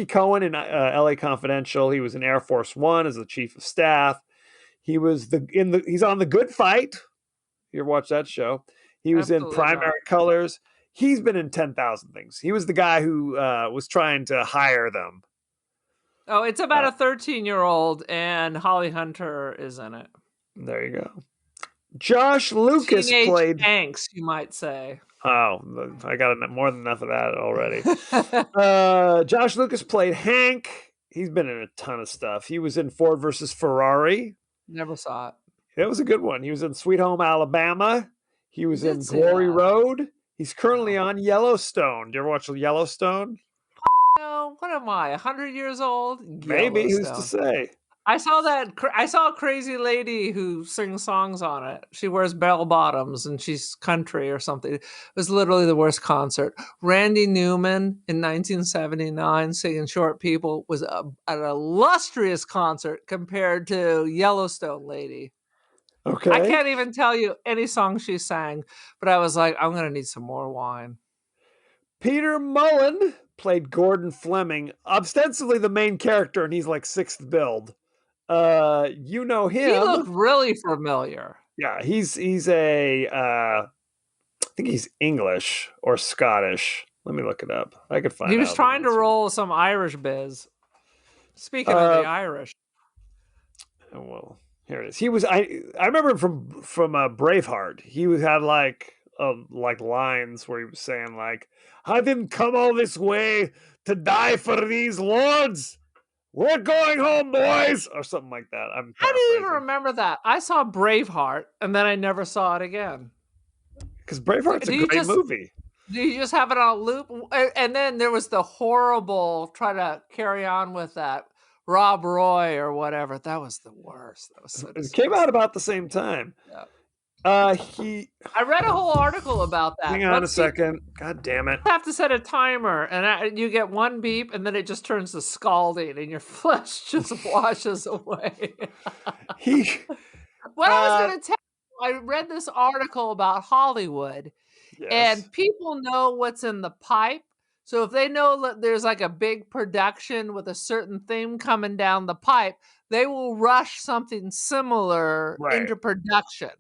Cohen in L.A. Confidential. He was in Air Force One as the chief of staff. He was he's on The Good Fight. You ever watch that show? He was in Primary Colors. He's been in 10,000 things. He was the guy who was trying to hire them. Oh, it's about a 13-year-old, and Holly Hunter is in it. There you go. Josh Lucas Teenage played. angst, you might say. Oh, I got more than enough of that already. Josh Lucas played Hank. He's been in a ton of stuff. He was in Ford versus Ferrari. Never saw it. It was a good one. He was in Sweet Home Alabama. He was in Did see Glory that. Road. He's currently on Yellowstone. Do you ever watch Yellowstone? No, what am I? 100 years old? Maybe. Who's to Yellowstone. say? I saw that. I saw a crazy lady who sings songs on it. She wears bell bottoms and she's country or something. It was literally the worst concert. Randy Newman in 1979 singing "Short People" was an illustrious concert compared to Yellowstone lady. Okay. I can't even tell you any song she sang, but I was like, I'm gonna need some more wine. Peter Mullen played Gordon Fleming, ostensibly the main character, and he's like sixth build. You know him. He looked really familiar. Yeah, he's a I think he's English or Scottish. Let me look it up. I could find. He was out trying to the answer. roll some Irish biz. Speaking of the Irish, Oh, well, here it is. He was. I remember him from Braveheart. He had like lines where he was saying like, "I didn't come all this way to die for these lords. We're going home, boys," or something like that. I do even remember that. I saw Braveheart and then I never saw it again. Because Braveheart's a great movie. Do you just have it on loop? And then there was the horrible try to carry on with that Rob Roy or whatever. That was the worst. That was so It came out about the same time. Yeah. I read a whole article about that. Hang on a second. God damn it. You have to set a timer, and you get one beep, and then it just turns to scalding, and your flesh just washes away. What I was going to tell you, I read this article about Hollywood, and people know what's in the pipe. So if they know that there's like a big production with a certain theme coming down the pipe, they will rush something similar into production.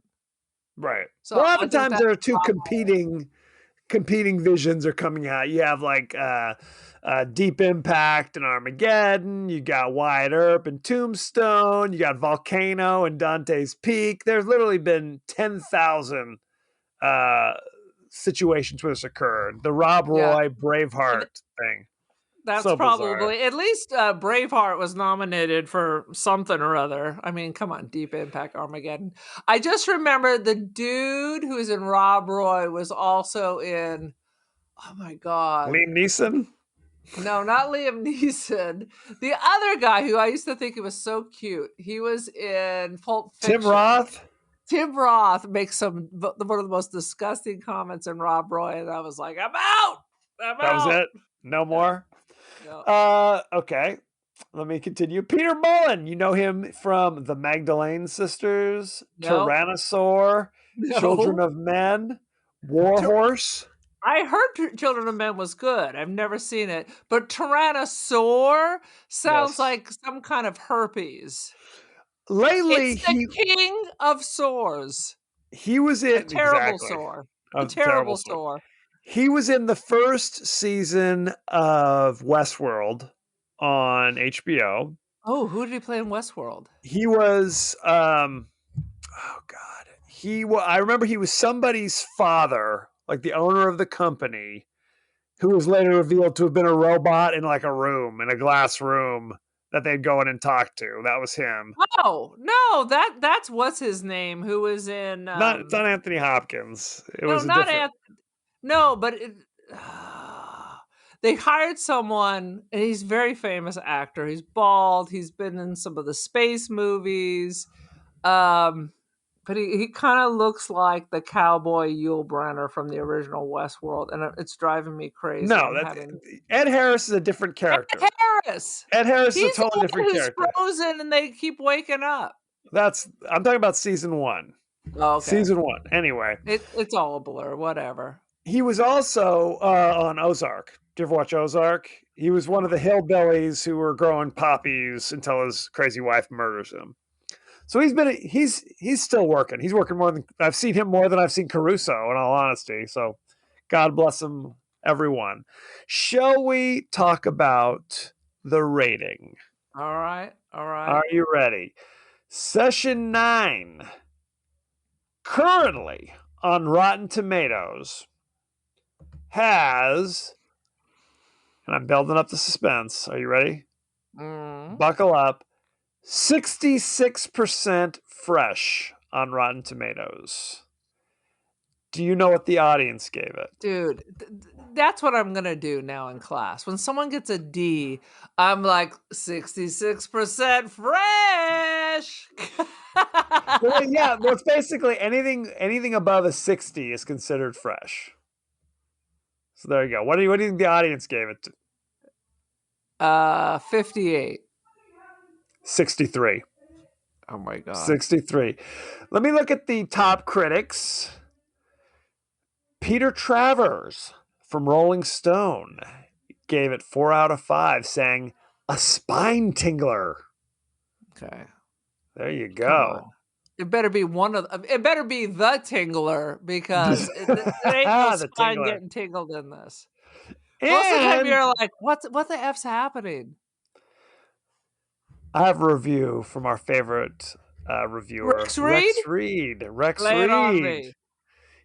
Right. So a lot of times there are two competing visions are coming out. You have like Deep Impact and Armageddon. You got Wyatt Earp and Tombstone. You got Volcano and Dante's Peak. There's literally been 10,000 situations where this occurred. The Rob Roy Braveheart thing. That's so probably bizarre. at least Braveheart was nominated for something or other. I mean, come on, Deep Impact, Armageddon. I just remember the dude who was in Rob Roy was also in. Oh my god, Liam Neeson. No, not Liam Neeson. The other guy who I used to think he was so cute. He was in Pulp Fiction. Tim Roth. Tim Roth makes one of the most disgusting comments in Rob Roy, and I was like, I'm out. That was it. No more. No. Okay. Let me continue. Peter Mullen. You know him from The Magdalene Sisters, No. Tyrannosaur, No. Children of Men, Warhorse. I heard Children of Men was good. I've never seen it, but Tyrannosaur sounds like some kind of herpes. Lately, it's the king of sores. He was in a terrible sore. A terrible sore. He was in the first season of Westworld on HBO. Oh, who did he play in Westworld? He was, I remember he was somebody's father, like the owner of the company, who was later revealed to have been a robot in like in a glass room that they'd go in and talk to. That was him. Oh, no, that's what's his name, who was in... it's not Anthony Hopkins. No, but they hired someone, and he's a very famous actor. He's bald. He's been in some of the space movies. But he kind of looks like the cowboy Yul Brynner from the original Westworld, and it's driving me crazy. No, Ed Harris is a different character. Ed Harris is a totally different character. He's frozen, and they keep waking up. I'm talking about season 1. Oh, okay. Season 1. Anyway, it's all a blur. Whatever. He was also on Ozark. Did you ever watch Ozark? He was one of the hillbillies who were growing poppies until his crazy wife murders him. So he's still working. He's working more than I've seen him more than I've seen Caruso, in all honesty. So God bless him, everyone. Shall we talk about the rating? All right. Are you ready? Session 9. currently on Rotten Tomatoes has, and I'm building up the suspense. Are you ready? Buckle up. 66% fresh on Rotten Tomatoes. Do you know what the audience gave it? Dude, that's what I'm going to do now in class. When someone gets a D, I'm like, 66% fresh. Well, yeah, well, it's basically anything above a 60 is considered fresh. So there you go. What do you think the audience gave it to? 58. 63. Oh my God. 63. Let me look at the top critics. Peter Travers from Rolling Stone gave it 4 out of 5, saying a spine tingler. Okay. There you go. It better be it better be the tingler, because it ain't no The spine tingler. getting tingled in this. Most of the time you're like, what the F's happening? I have a review from our favorite reviewer, Rex Reed. Lay it on me.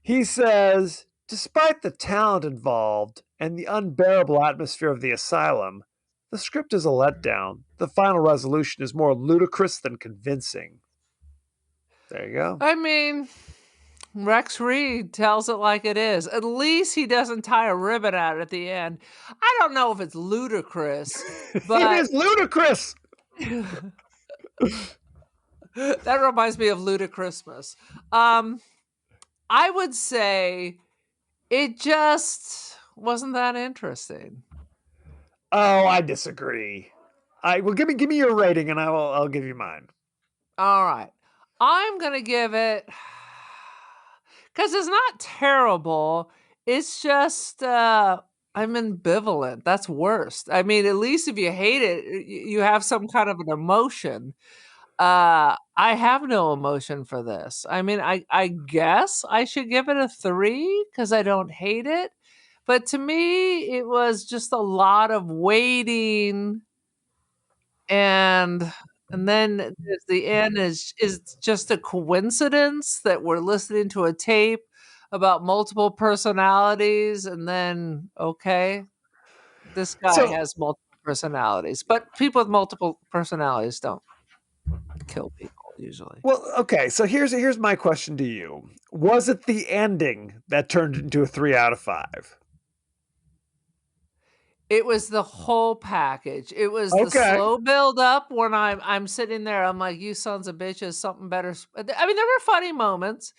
He says, despite the talent involved and the unbearable atmosphere of the asylum, the script is a letdown. The final resolution is more ludicrous than convincing. There you go. I mean, Rex Reed tells it like it is. At least he doesn't tie a ribbon at it at the end. I don't know if it's ludicrous, but it is ludicrous. That reminds me of Ludachristmas. I would say it just wasn't that interesting. Oh, I disagree. Well, give me your rating, and I'll give you mine. All right, I'm gonna give it, because it's not terrible. It's just I'm ambivalent. That's worst. I mean, at least if you hate it, you have some kind of an emotion. I have no emotion for this. I mean, I guess I should give it a 3 because I don't hate it. But to me, it was just a lot of waiting, and then the end is just a coincidence that we're listening to a tape about multiple personalities, and then okay, this guy has multiple personalities, but people with multiple personalities don't kill people usually. Well, okay, so here's my question to you. Was it the ending that turned into a 3 out of 5? It was the whole package. It was the slow build up when I'm sitting there, I'm like, you sons of bitches, something better. I mean, there were funny moments.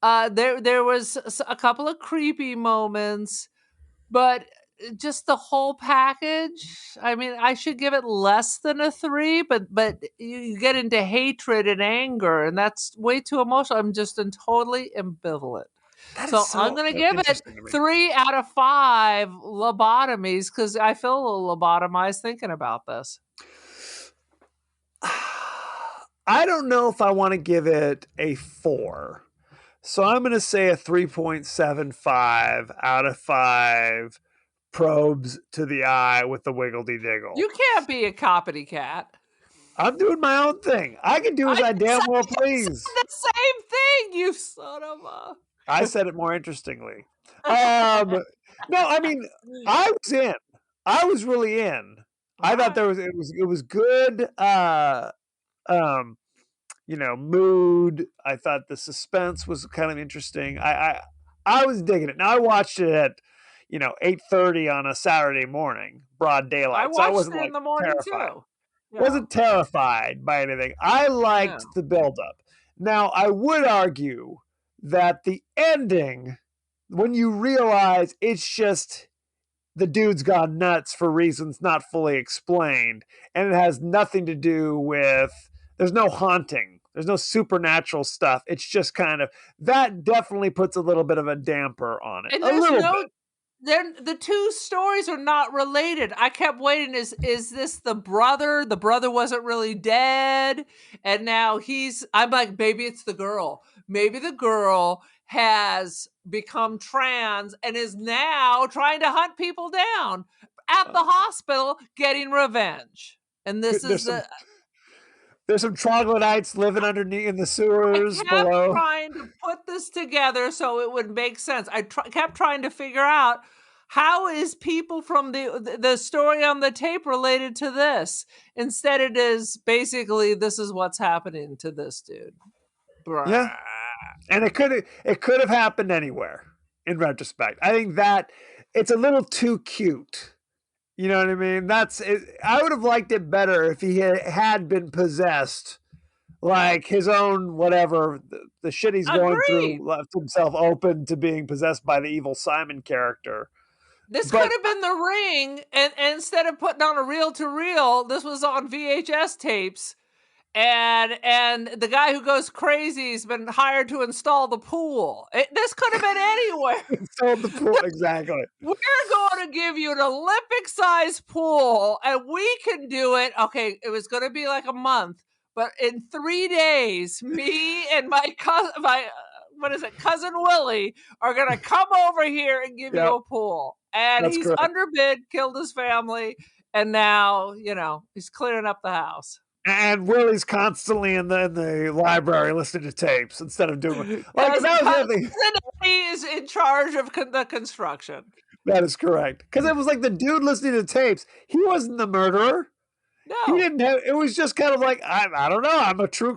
There was a couple of creepy moments, but just the whole package. I mean, I should give it less than a 3, but you get into hatred and anger, and that's way too emotional. I'm just totally ambivalent. So I'm going to give it 3 out of 5 lobotomies, because I feel a little lobotomized thinking about this. I don't know if I want to give it a 4. So I'm going to say a 3.75 out of 5 probes to the eye with the wiggledy-diggle. You can't be a coppity cat. I'm doing my own thing. I can do as I damn well please. The same thing, you son of a... I said it more interestingly. No, I mean, I was in. I was really in. I thought it was good. Mood. I thought the suspense was kind of interesting. I was digging it. Now I watched it at 8:30 on a Saturday morning, broad daylight. I watched it in the morning too. Yeah. Wasn't terrified by anything. I liked the buildup. Now I would argue that the ending, when you realize it's just the dude's gone nuts for reasons not fully explained, and it has nothing to do with, there's no haunting, there's no supernatural stuff. It's just kind of, that definitely puts a little bit of a damper on it. And the two stories are not related. I kept waiting. Is this the brother? The brother wasn't really dead, and now I'm like, maybe it's the girl. Maybe the girl has become trans and is now trying to hunt people down at the hospital, getting revenge. And this is There's some troglodytes living underneath in the I sewers kept below. trying to put this together so it would make sense. I kept trying to figure out how is people from the story on the tape related to this. Instead, it is basically this is what's happening to this dude. Yeah, and it could have happened anywhere. In retrospect, I think that it's a little too cute. You know what I mean? That's it. I would have liked it better if he had been possessed, like his own whatever the shit he's going Agreed. through left himself open to being possessed by the evil Simon character. This But- could have been The Ring, and instead of putting on a reel-to-reel, this was on VHS tapes. And the guy who goes crazy has been hired to install the pool. This could have been anywhere. Installed the pool, exactly. We're going to give you an Olympic-sized pool, and we can do it. Okay, it was going to be like a month, but in 3 days, me and my cousin, cousin Willie, are going to come over here and give you a pool. And That's he's correct. underbid, killed his family, and now he's clearing up the house. And Willie's constantly in the library listening to tapes instead of doing like Yes, that was the other thing. Cousin Eddie is in charge of the construction. That is correct. Because it was like the dude listening to tapes. He wasn't the murderer. No, He didn't have. It was just kind of like I don't know. I'm a true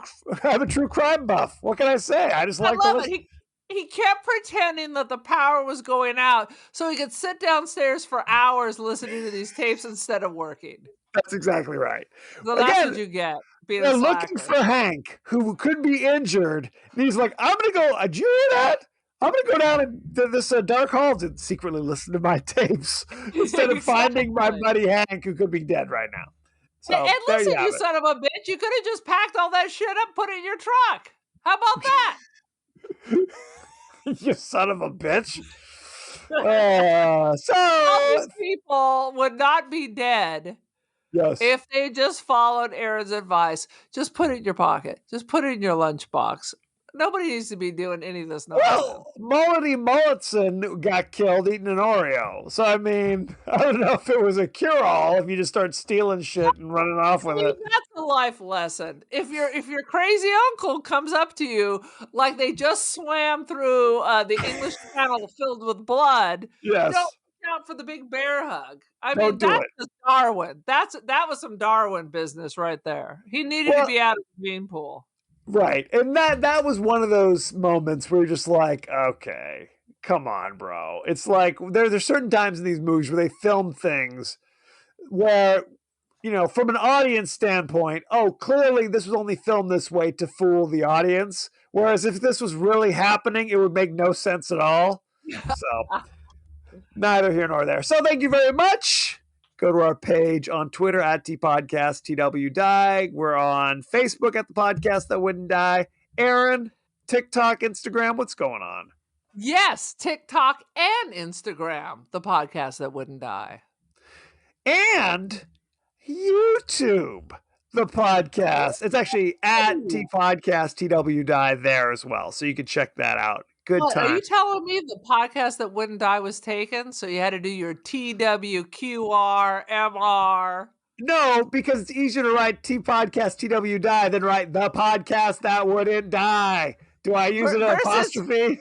crime buff. What can I say? I just I like to love listen. it. He kept pretending that the power was going out so he could sit downstairs for hours listening to these tapes instead of working. That's exactly right. So that's Again, what you get. Being they're a looking slacker. for Hank, who could be injured, and he's like, "I'm gonna go. Did you hear that? I'm gonna go down into this dark hall and secretly listen to my tapes instead of finding my buddy Hank, who could be dead right now." So And there listen, you have you it. son of a bitch, you could have just packed all that shit up, put it in your truck. How about that? You son of a bitch. All So these people would not be dead yes. if they just followed Aaron's advice. Just put it in your pocket. Just put it in your lunchbox. Nobody needs to be doing any of this nonsense. Well, Mullety Mulletson got killed eating an Oreo. So, I mean, I don't know if it was a cure-all if you just start stealing shit and running off with it. That's a life lesson. If your crazy uncle comes up to you like they just swam through the English Channel filled with blood, Yes. don't look out for the big bear hug. I Don't mean, do that's it. just Darwin. That was some Darwin business right there. He needed Well- to be out of the gene pool. Right. And that was one of those moments where you're just like, okay, come on, bro. It's like there's certain times in these movies where they film things where, from an audience standpoint, clearly this was only filmed this way to fool the audience. Whereas if this was really happening, it would make no sense at all. So neither here nor there. So thank you very much. Go to our page on Twitter at TPodcast, TWDie. We're on Facebook at The Podcast That Wouldn't Die. Aaron, TikTok, Instagram, what's going on? Yes, TikTok and Instagram, the podcast that wouldn't die. And YouTube, the podcast. It's actually at TPodcast, TWDie there as well. So you can check that out. Good What, are time. you telling me the podcast that wouldn't die was taken? So you had to do your TWQRMR. No, because it's easier to write TPodcast, TWDie than write the podcast that wouldn't die. Do I use an Versus- apostrophe?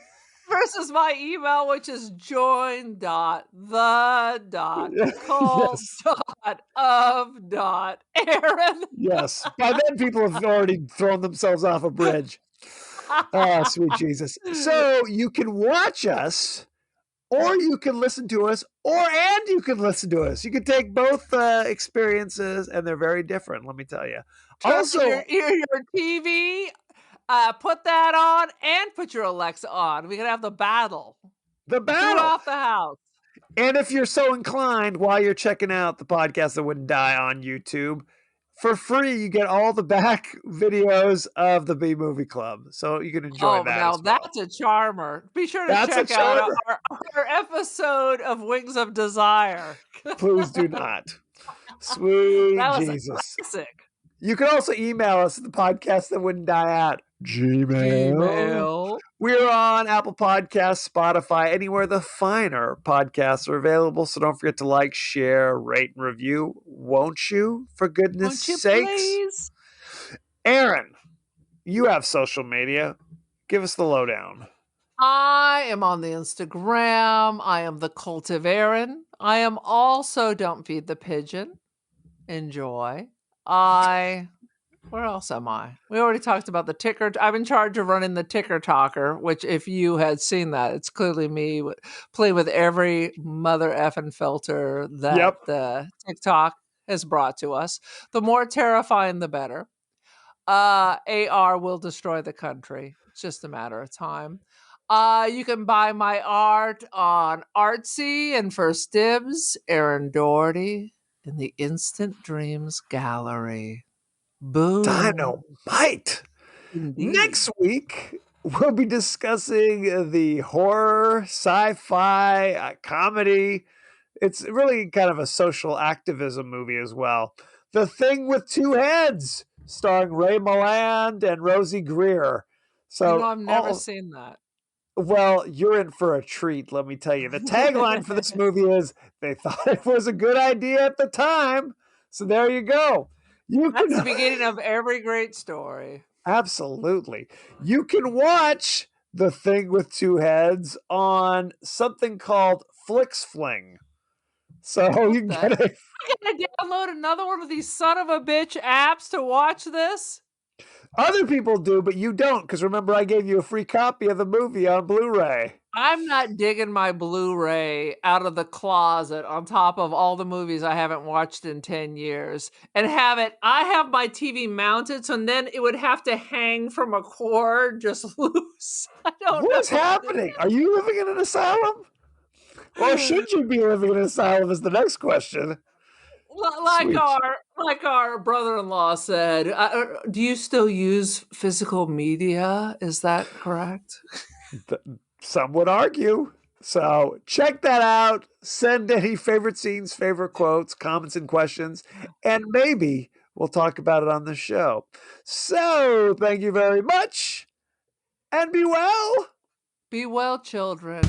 Versus my email, which is join.the.cult.of.Aaron. Yes. By then, people have already thrown themselves off a bridge. Oh, sweet Jesus. So you can watch us, or you can listen to us, and you can listen to us. You can take both experiences, and they're very different, let me tell you. Also, Also, your TV, put that on and put your Alexa on. We can have the battle the battle. throughout the house. And if you're so inclined, while you're checking out the podcast that wouldn't die on YouTube, for free, you get all the back videos of the B Movie Club. So you can enjoy that. Now as well. that's a charmer. Be sure to That's a check out charmer. our episode of Wings of Desire. Please do not. Sweet That was Jesus. a classic. You can also email us at the podcast that wouldn't die at Gmail. We're on Apple Podcasts, Spotify, anywhere the finer podcasts are available. So don't forget to like, share, rate, and review. Won't you? For goodness Won't you sakes. please? Aaron, you have social media. Give us the lowdown. I am on the Instagram. I am the Cult of Aaron. I am also Don't Feed the Pigeon. Enjoy. Where else am I? We already talked about the ticker. I'm in charge of running the Ticker Talker, which if you had seen that, it's clearly me play with every mother effing filter that the TikTok has brought to us. The more terrifying, the better. AR will destroy the country. It's just a matter of time. You can buy my art on Artsy and First Dibs, Aaron Doherty in the Instant Dreams Gallery. Boom. Dynamite. Indeed. Next week, we'll be discussing the horror, sci-fi, comedy. It's really kind of a social activism movie as well. The Thing with Two Heads, starring Ray Milland and Rosie Greer. So I've never seen that. Well, you're in for a treat, let me tell you. The tagline for this movie is, they thought it was a good idea at the time. So there you go. That's the beginning of every great story. Absolutely. You can watch The Thing with Two Heads on something called FlixFling. So you can get it. I'm gonna download another one of these son of a bitch apps to watch this. Other people do, but you don't, because remember I gave you a free copy of the movie on Blu-ray. I'm not digging my Blu-ray out of the closet on top of all the movies I haven't watched in 10 years and I have my TV mounted, so then it would have to hang from a cord just loose. I don't know. What's happening? Are you living in an asylum? Or should you be living in an asylum is the next question. Like our brother-in-law said, do you still use physical media? Is that correct? Some would argue. So check that out. Send any favorite scenes, favorite quotes, comments, and questions, and maybe we'll talk about it on the show. So thank you very much, and be well. Be well, children.